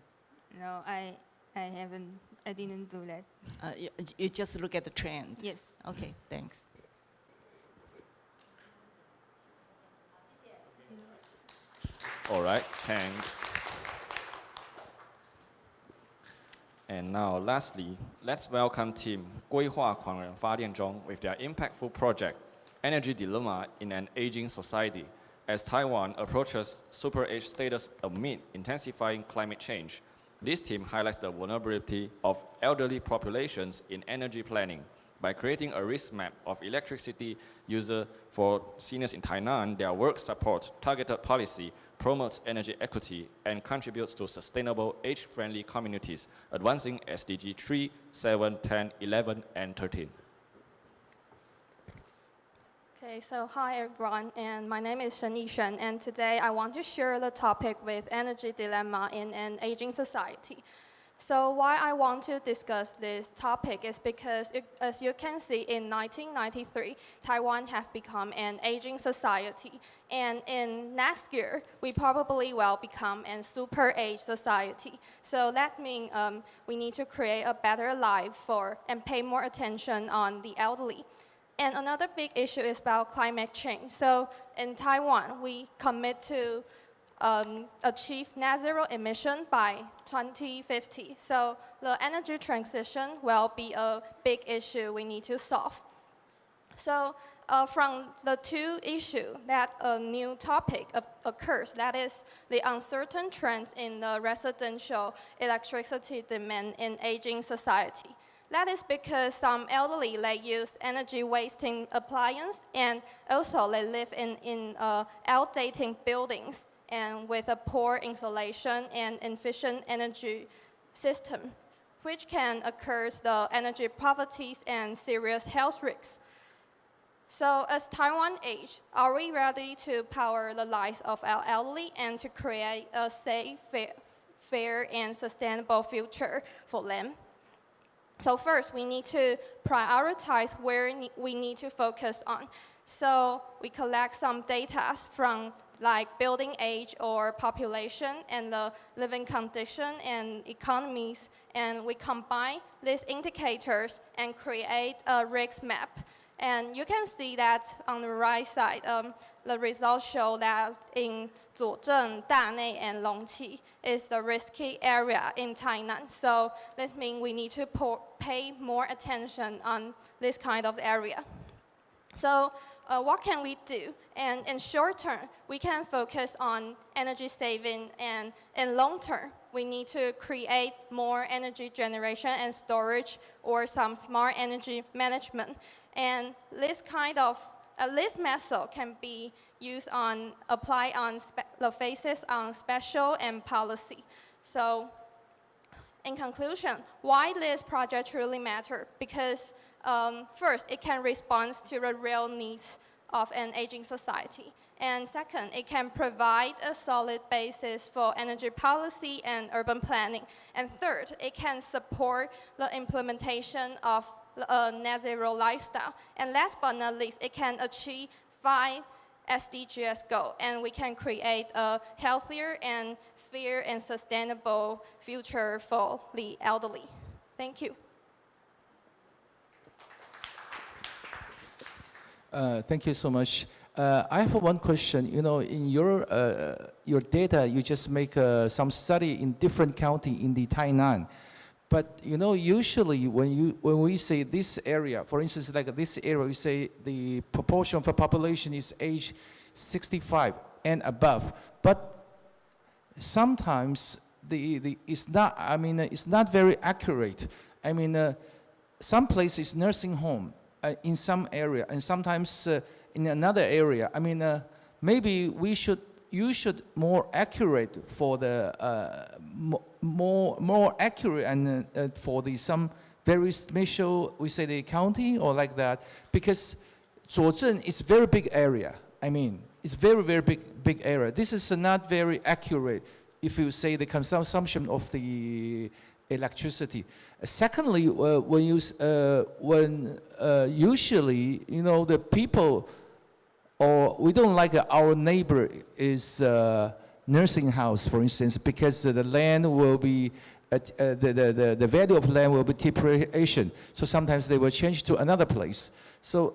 No, I haven't. I didn't do that. You just look at the trend. Yes. Okay, thanks. All right, thanks. And now, lastly, let's welcome Team 规划狂人发电中 with their impactful project, Energy Dilemma in an Aging Society, as Taiwan approaches super age status amid intensifying climate change. This team highlights the vulnerability of elderly populations in energy planning. By creating a risk map of electricity user for seniors in Tainan, their work supports targeted policy, promotes energy equity, and contributes to sustainable, age-friendly communities, advancing SDG 3, 7, 10, 11, and 13. Okay, Okay, so hi everyone, and my name is Shen Yishen, and today I want to share the topic with energy dilemma in an aging society. So why I want to discuss this topic is because, as you can see, in 1993, Taiwan have become an aging society, and in next year, we probably will become a super age society. So that means we need to create a better life for and pay more attention on the elderly. And another big issue is about climate change. So in Taiwan, we commit to achieve net zero emission by 2050. So the energy transition will be a big issue we need to solve. So from the two issues that a new topic occurs, that is the uncertain trends in the residential electricity demand in aging society. That is because some elderly they use energy wasting appliances, and also they live in outdated buildings and with a poor insulation and inefficient energy system, which can occur the energy poverty and serious health risks. So as Taiwan age, are we ready to power the lives of our elderly and to create a safe, fair and sustainable future for them? So first, we need to prioritize where we need to focus on. So we collect some data from like building age or population and the living condition and economies, and we combine these indicators and create a risk map. And you can see that on the right side, the results show that in Zuozhen, Danei, and Longqi is the risky area in Tainan. So this means we need to pay more attention on this kind of area. So what can we do? And in short term, we can focus on energy saving, and in long term, we need to create more energy generation and storage or some smart energy management. And this kind of this method can be used on apply on the phases on special and policy. So in conclusion, why this project truly matter? Because first, it can respond to the real needs of an aging society. And second, it can provide a solid basis for energy policy and urban planning. And third, it can support the implementation of a net zero lifestyle. And last but not least, it can achieve 5 SDGs goals, and we can create a healthier and fair and sustainable future for the elderly. Thank you. Thank you so much. I have one question. You know, in your data, you just make some study in different county in the Tainan. But you know, usually when we say this area, for instance, like this area, we say the proportion of the population is age 65 and above. But sometimes it's not. I mean, it's not very accurate. I mean, some places nursing home in some area, and sometimes in another area. I mean, maybe you should more accurate for the more accurate and for the some very special, we say the county or like that, because Zuozhen is very big area. I mean, it's very big area. This is not very accurate if you say the consumption of the electricity. Secondly, usually, you know, the people, or we don't like our neighbor is nursing house, for instance, because the land will be, the value of land will be depreciation. So sometimes they will change to another place. So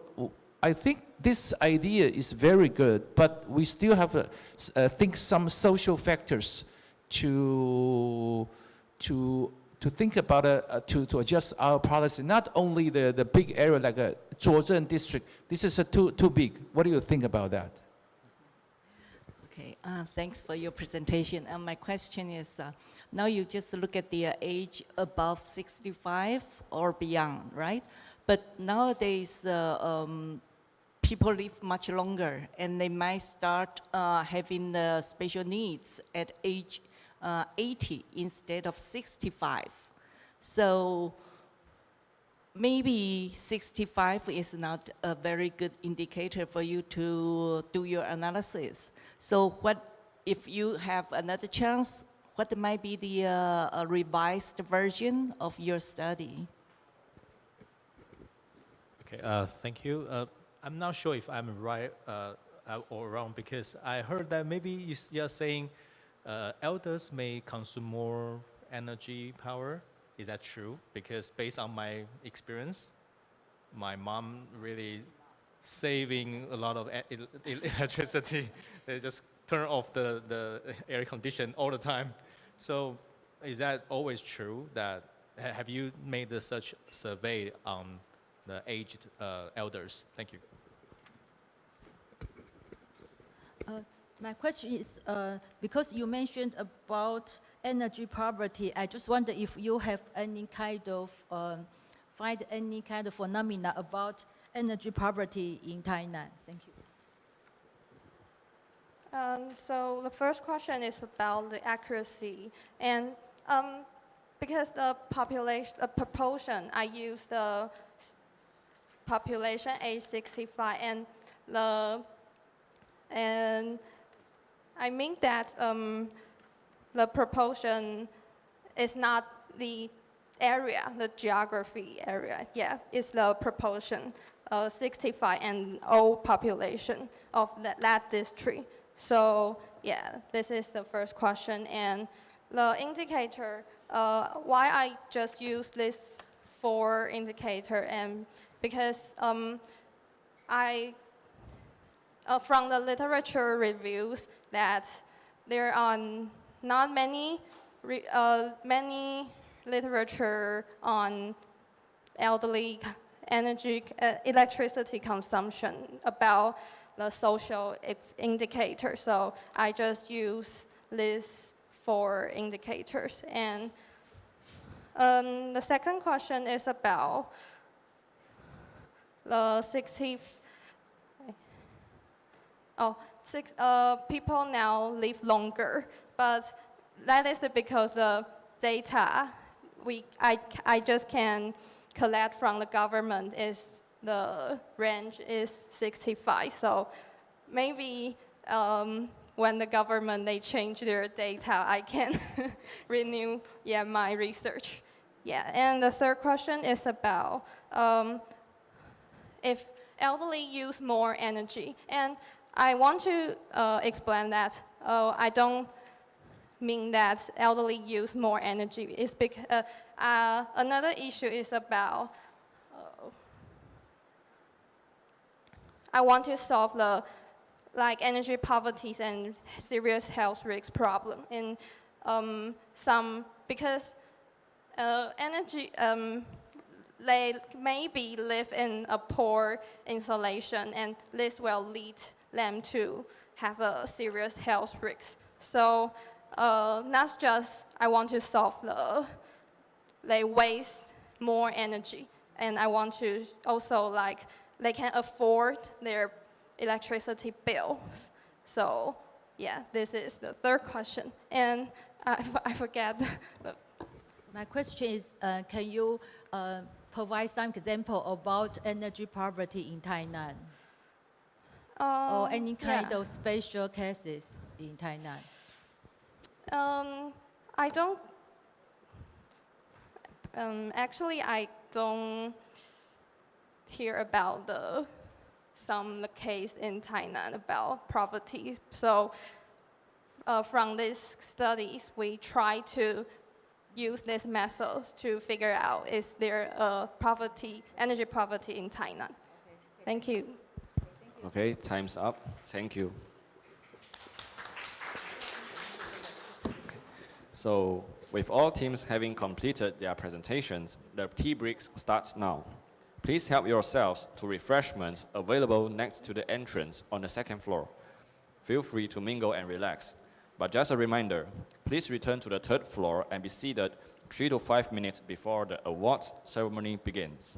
I think this idea is very good, but we still have to think some social factors to think about to adjust our policy. Not only the big area like Zuozhen district. This is too big. What do you think about that? Okay, thanks for your presentation. My question is, now you just look at the age above 65 or beyond, right? But nowadays, people live much longer, and they might start having the special needs at age 80 instead of 65. So maybe 65 is not a very good indicator for you to do your analysis. So what if you have another chance, what might be the revised version of your study? Okay, thank you. I'm not sure if I'm right or wrong, because I heard that maybe you're saying elders may consume more energy power. Is that true? Because based on my experience, my mom really saving a lot of electricity. They just turn off the air condition all the time. So is that always true? That have you made such survey on the aged elders? Thank you. My question is, because you mentioned about energy poverty, I just wonder if you have any kind of, find any kind of phenomena about energy poverty in Tainan. Thank you. So the first question is about the accuracy. And because the population, proportion, I use the population age 65 and I mean that the proportion is not the area, the geography area. Yeah, it's the proportion, 65 and old population of that district. So yeah, this is the first question. And the indicator, why I just use this 4 indicator, and because from the literature reviews that there are not many literature on elderly electricity consumption about the social indicator. So I just use these 4 indicators. And the second question is about the people now live longer, but that is because the data I just can collect from the government is the range is 65. So maybe when the government they change their data, I can renew my research. Yeah, and the third question is about if elderly use more energy. And I want to explain that I don't mean that elderly use more energy. It's because another issue is about I want to solve the energy poverty and serious health risk problem in because energy they maybe live in a poor insulation, and this will lead them to have a serious health risk. So not just I want to solve they waste more energy, and I want to also they can afford their electricity bills. So yeah, this is the third question, and I forget. My question is, can you provide some example about energy poverty in Tainan? Or any kind of special cases in Tainan? I don't, actually I don't hear about some case in Tainan about poverty. So from these studies, we try to use these methods to figure out is there energy poverty in Tainan. Thank you. Okay, time's up. Thank you. So, with all teams having completed their presentations, the tea break starts now. Please help yourselves to refreshments available next to the entrance on the 2nd floor. Feel free to mingle and relax. But just a reminder, please return to the 3rd floor and be seated 3 to 5 minutes before the awards ceremony begins.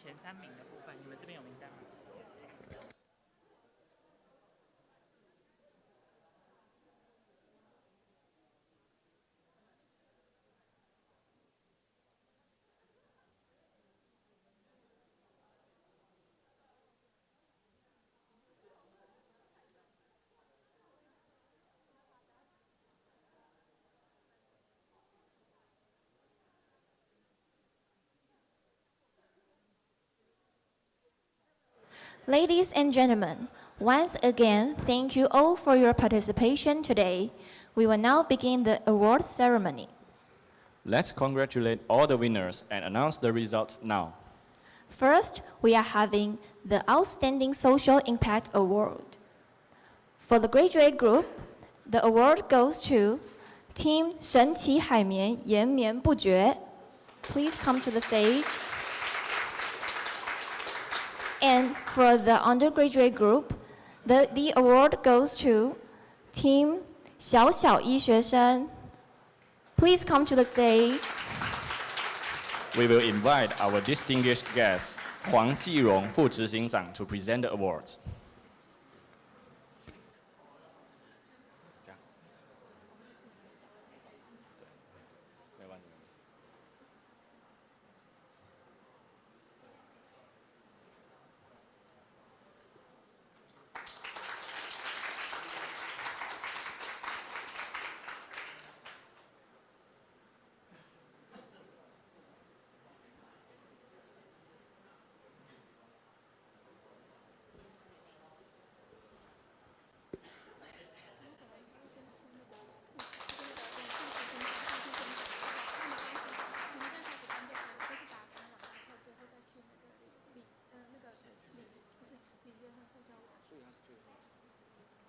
前3名的部分，你们这边有名单吗？ Ladies and gentlemen, once again, thank you all for your participation today. We will now begin the award ceremony. Let's congratulate all the winners and announce the results now. First, we are having the Outstanding Social Impact Award. For the graduate group, the award goes to Team 神奇海绵延绵不绝. Please come to the stage. And for the undergraduate group, the award goes to Team 小小医学生. Please come to the stage. We will invite our distinguished guest, 黄继荣副执行长 to present the awards.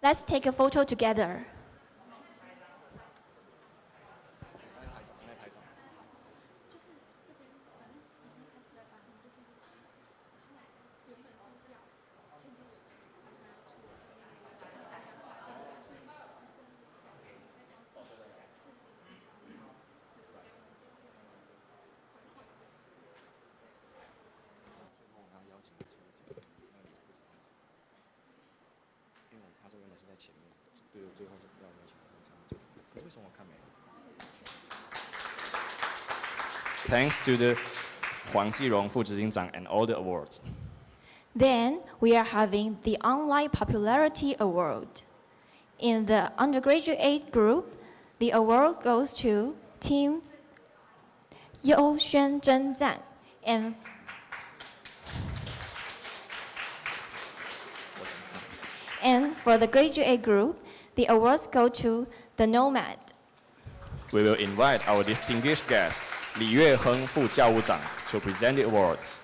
Let's take a photo together. Thanks to the 黄继荣副执行长 and all the awards. Then we are having the Online Popularity Award. In the undergraduate group, the award goes to Team 优宣征战 and for the graduate group, the awards go to the Nomad. We will invite our distinguished guest, 李月亨副教务长 to present the awards.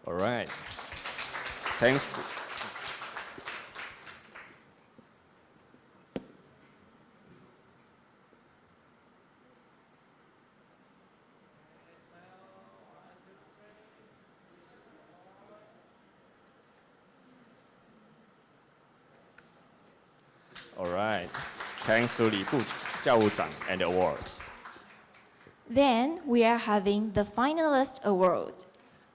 All right. Thanks. All right. Thanks to 李副教务长 and the awards. Then we are having the finalist award.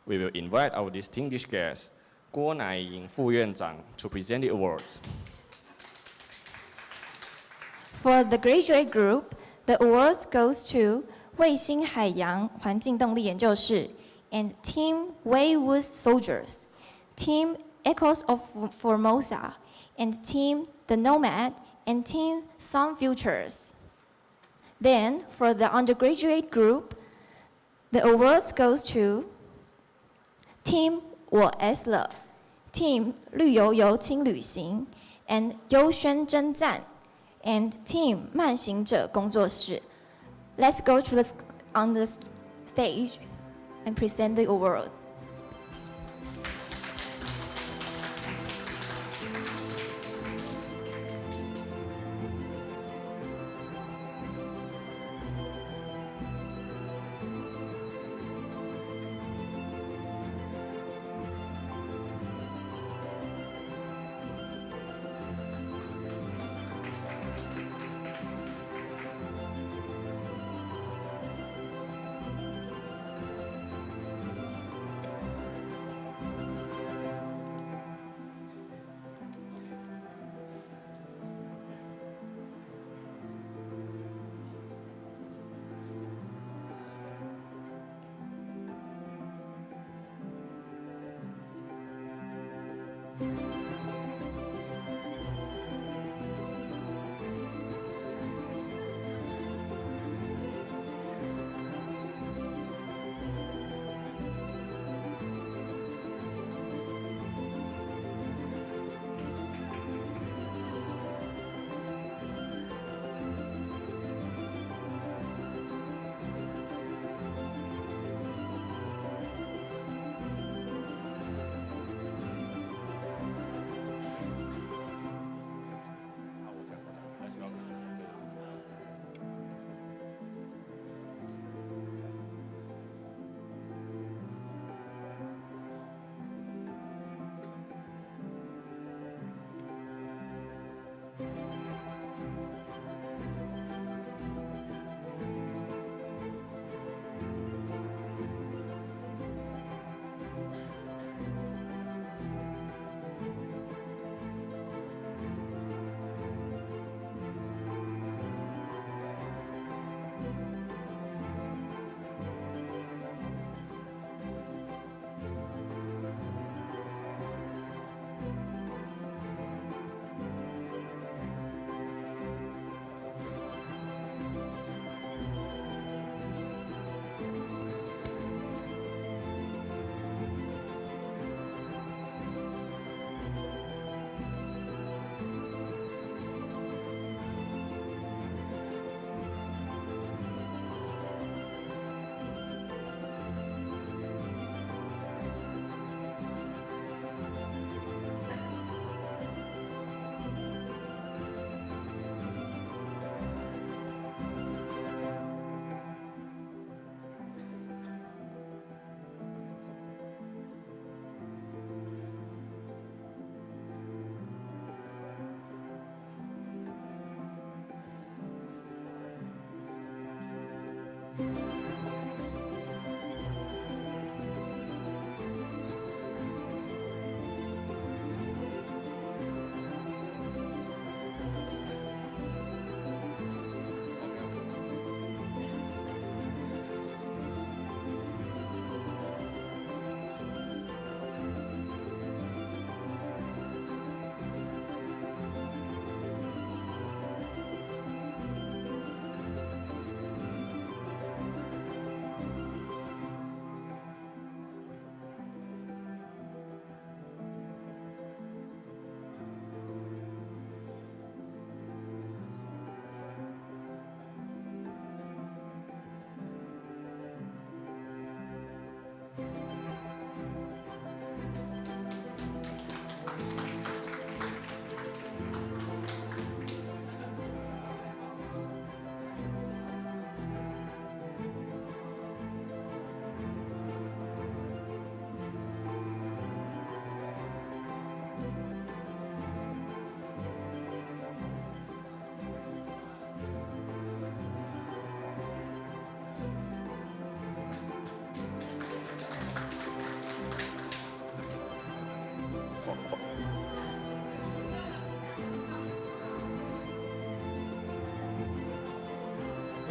We will invite our distinguished guest, 郭乃莹副院长 to present the awards. For the graduate group, the awards goes to 卫星海洋环境动力研究室 and Team Waywood Soldiers, Team Echoes of Formosa, and Team The Nomad, and Team Sun Futures. Then, for the undergraduate group, the awards goes to Team 我 S 了 Team 绿油油轻旅行 and 优轩征战 and Team 慢行者工作室。Let's go on the stage and present the award.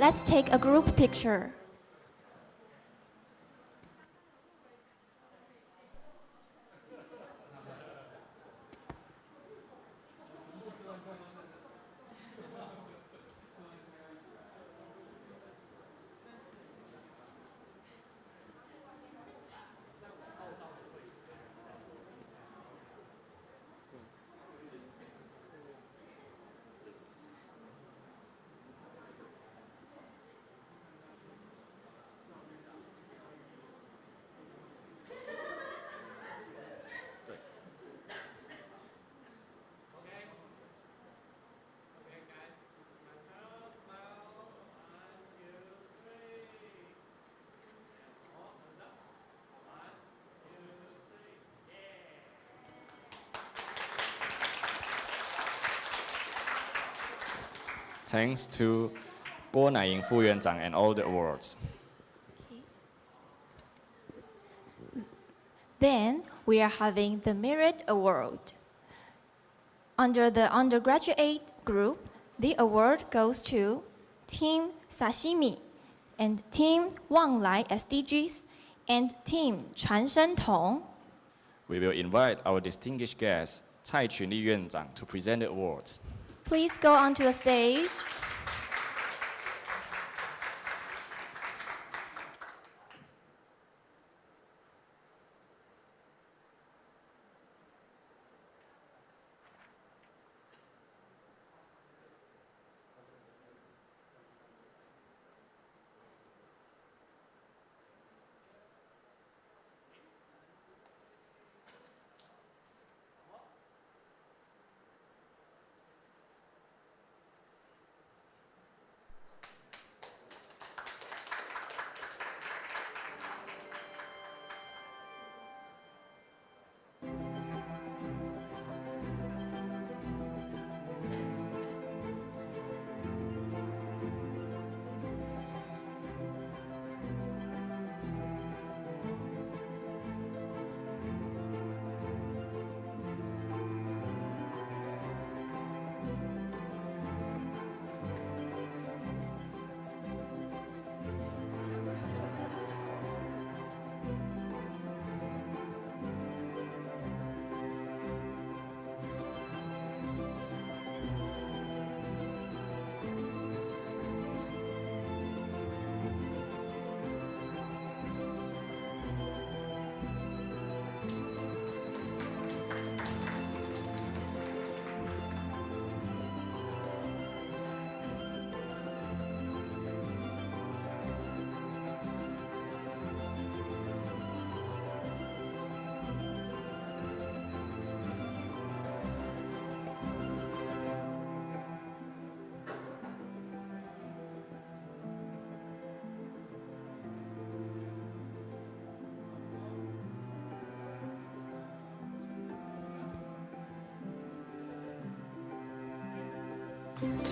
Let's take a group picture. Thanks to 郭乃莹副院长 and all the awards. Then we are having the Merit Award. Under the undergraduate group, the award goes to Team Sashimi and Team Wanglai SDGs and Team 传声筒. We will invite our distinguished guest, 蔡群力院长, to present the awards. Please go onto the stage.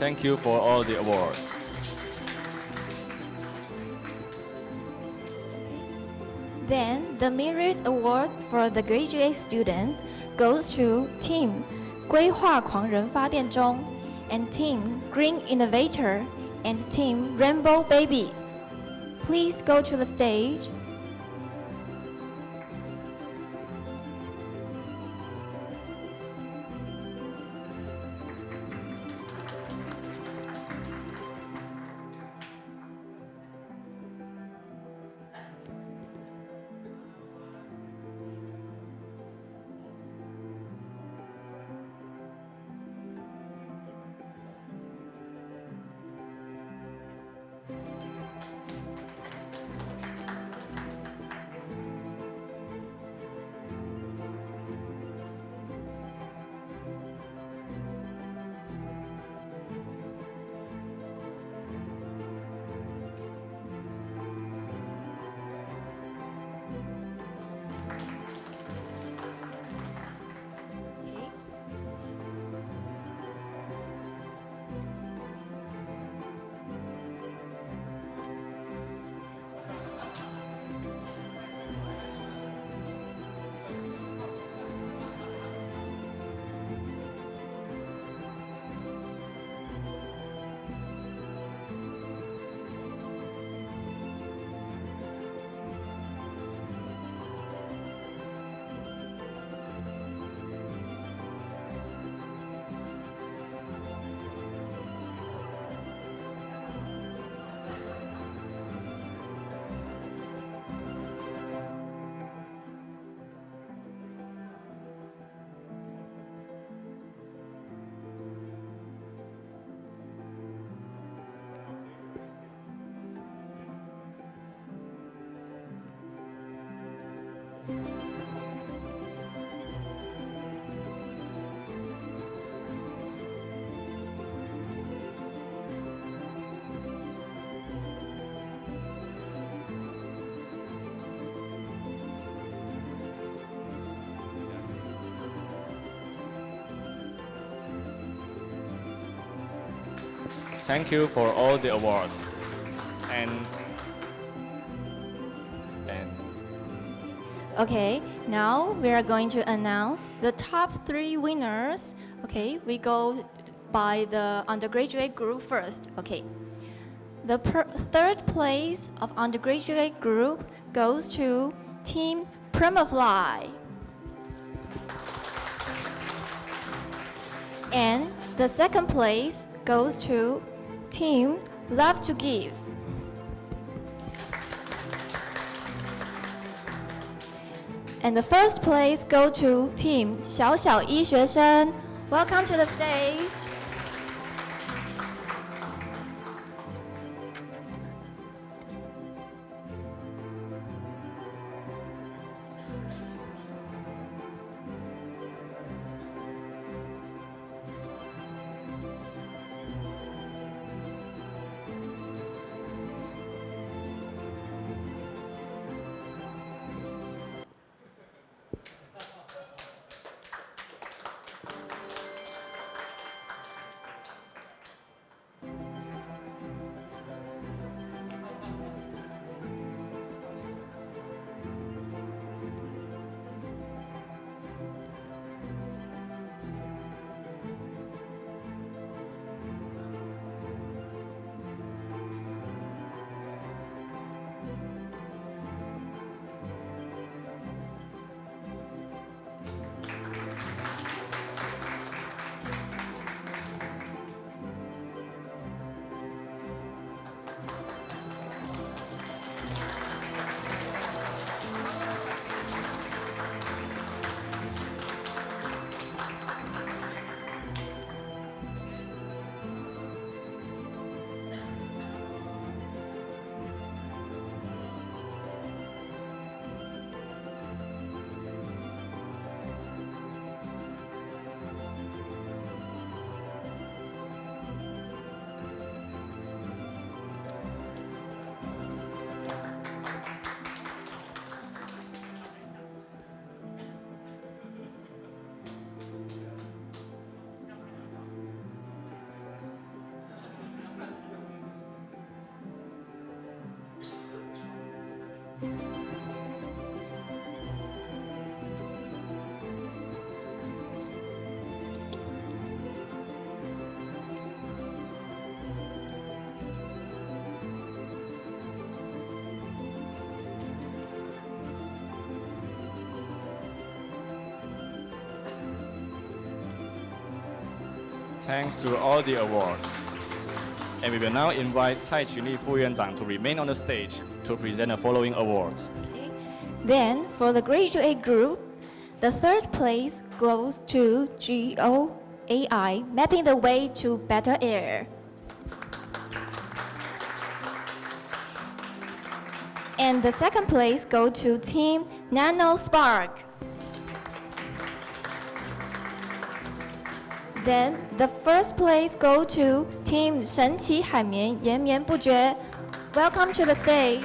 Thank you for all the awards. Then the Merit Award for the graduate students goes to Team 规划狂人发电中 and Team Green Innovator and Team Rainbow Baby. Please go to the stage. Thank you for all the awards. And Okay, now we are going to announce the top 3 winners. Okay, we go by the undergraduate group first. Okay, the third place of undergraduate group goes to Team Permafly. And the second place goes to Team Love to Give. And the first place go to Team 小小医学生. Welcome to the stage. Thanks to all the awards. And we will now invite Cai Qunli 副院长 to remain on the stage to present the following awards. Then, for the graduate group, the third place goes to GOAI, mapping the way to better air. And the second place goes to Team Nano Spark. Then the first place goes to Team 神奇海绵延绵不绝. Welcome to the stage.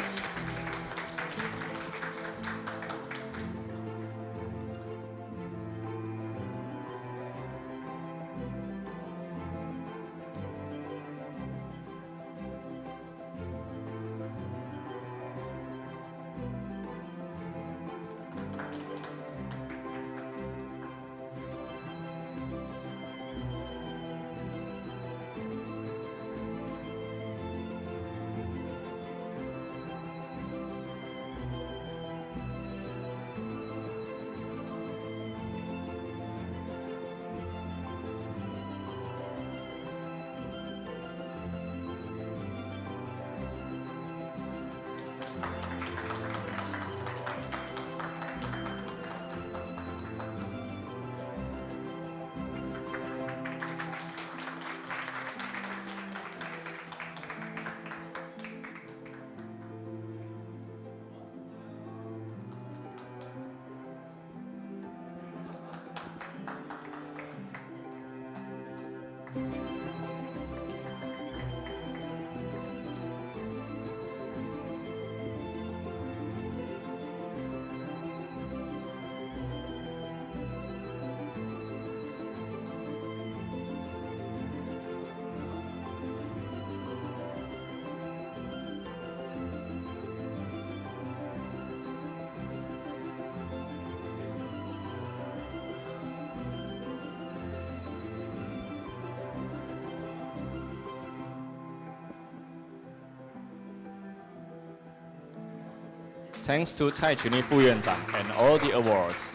Thanks to 蔡群力副院长 and all the awards.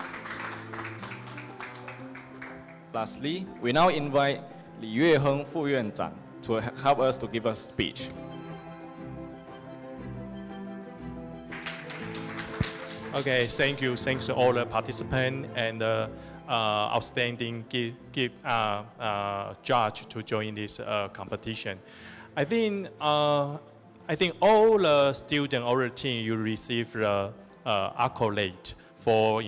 Lastly, we now invite 李月亨副院长 to help us to give us speech. Okay, thank you. Thanks to all the participants and outstanding judge to join this competition. I think all the students, all the team, you receive the accolade for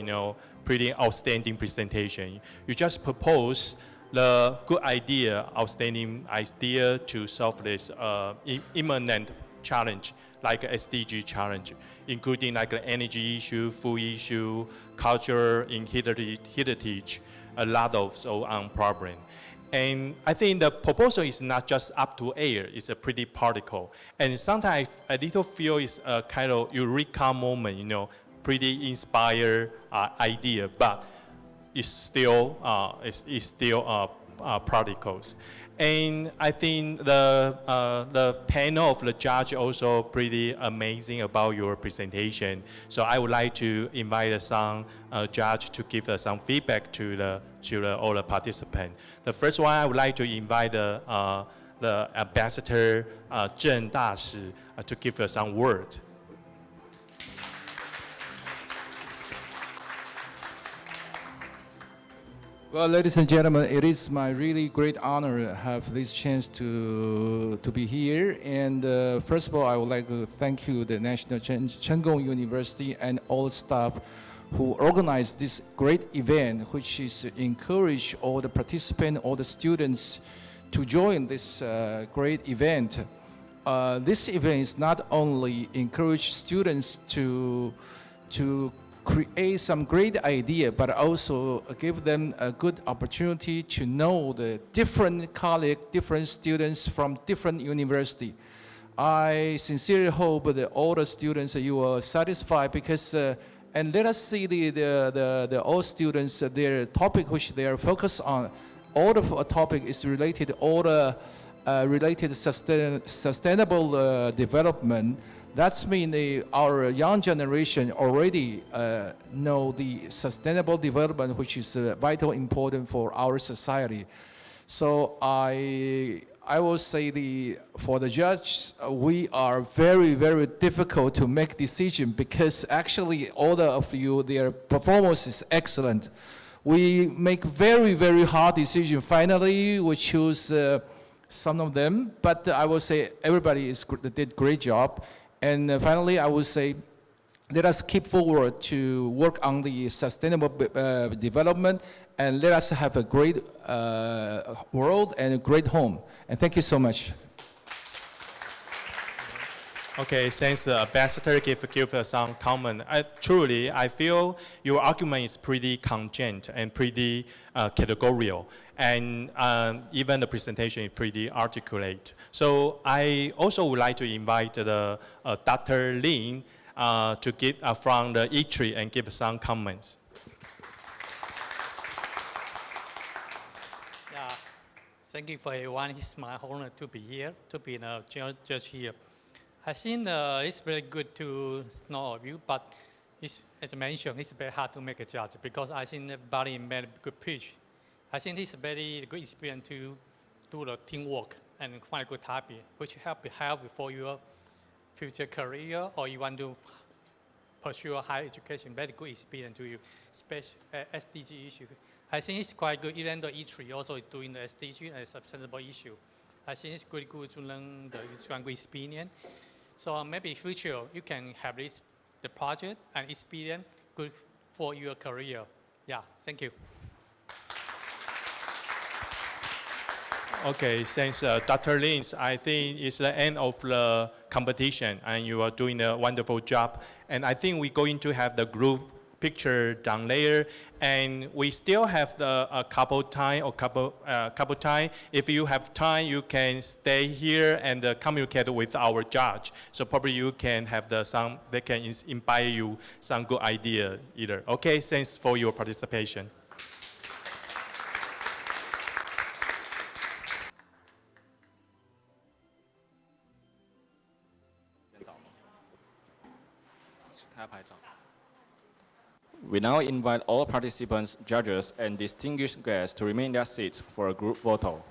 pretty outstanding presentation. You just propose the good idea, outstanding idea to solve this imminent challenge, like SDG challenge, including like the energy issue, food issue, culture and heritage, a lot of problem. And I think the proposal is not just up to air, it's a pretty particle. And sometimes a little feel is a kind of eureka moment, pretty inspired idea, but it's still particles. And I think the panel of the judge also pretty amazing about your presentation. So I would like to invite some judge to give us some feedback to all the participants. The first one, I would like to invite the ambassador Zheng Dashi to give us some words. Well, ladies and gentlemen, it is my really great honor to have this chance to be here. And first of all, I would like to thank you, the National Chen Gong University and all staff who organized this great event, which is encourage all the participants, all the students to join this great event. This event is not only encourage students to create some great idea, but also give them a good opportunity to know the different colleagues, different students from different university. I sincerely hope that all the students you are satisfied because, and let us see the all students, their topic which they are focused on. All the topic is related, all the related sustainable development. That's mean our young generation already know the sustainable development, which is vital important for our society. So I will say for the judge, we are very, very difficult to make decision because actually all of you, their performance is excellent. We make very, very hard decision. Finally, we choose some of them, but I will say everybody did great job. And finally, I would say, let us keep forward to work on the sustainable development, and let us have a great world and a great home. And thank you so much. Okay, thanks the ambassador give us some comment. Truly, I feel your argument is pretty cogent and pretty categorical. And even the presentation is pretty articulate. So I also would like to invite the Dr. Lin to give from the E3 and give some comments. Yeah, thank you for everyone. It's my honor to be here, to be the judge here. I think it's very good to know all of you, but as I mentioned, it's very hard to make a judge because I think everybody made a good pitch. I think it's a very good experience to do the teamwork and find a good topic, which help for your future career or you want to pursue a higher education. Very good experience to you, especially SDG issue. I think it's quite good. Even the E3 also doing the SDG and sustainable issue. I think it's good to learn the good experience. So maybe in future you can have the project and experience good for your career. Yeah, thank you. Okay, thanks, Dr. Lin. I think it's the end of the competition, and you are doing a wonderful job. And I think we're going to have the group picture down there, and we still have a couple time. If you have time, you can stay here and communicate with our judge. So probably you can have they can inspire you some good idea either. Okay, thanks for your participation. We now invite all participants, judges, and distinguished guests to remain in their seats for a group photo.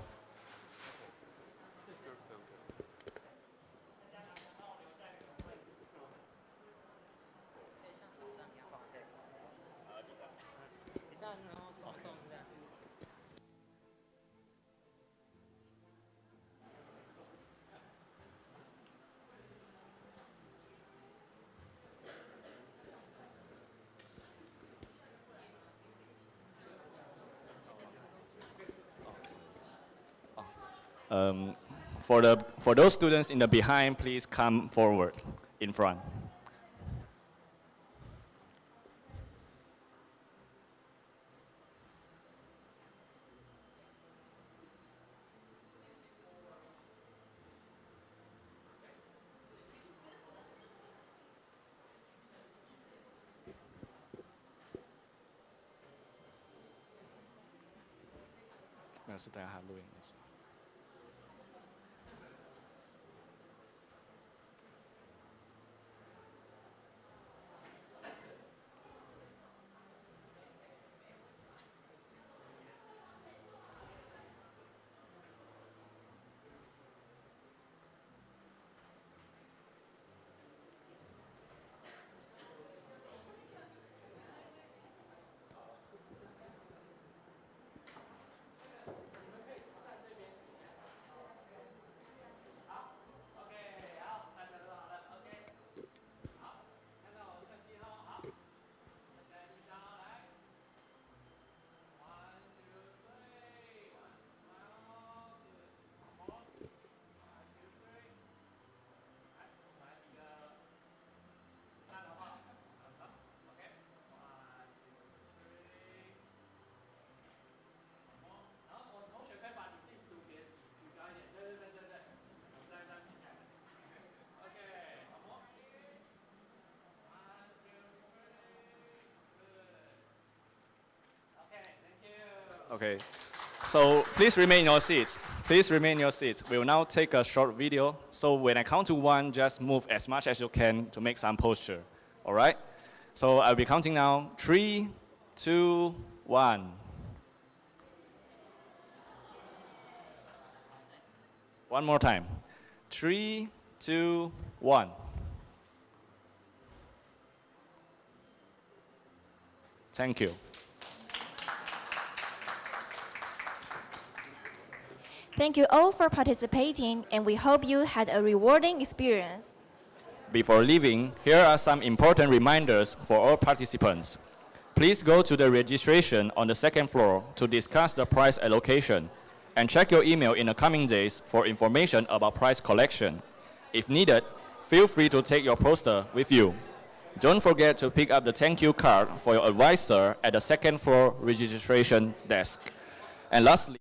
For those students in the behind, please come forward in front. Okay, so please remain in your seats. Please remain in your seats. We will now take a short video. So when I count to 1, just move as much as you can to make some posture. All right? So I'll be counting now. 3, 2, 1. One more time. 3, 2, 1. Thank you. Thank you all for participating, and we hope you had a rewarding experience. Before leaving, here are some important reminders for all participants. Please go to the registration on the second floor to discuss the prize allocation, and check your email in the coming days for information about prize collection. If needed, feel free to take your poster with you. Don't forget to pick up the thank you card for your advisor at the second floor registration desk. And lastly,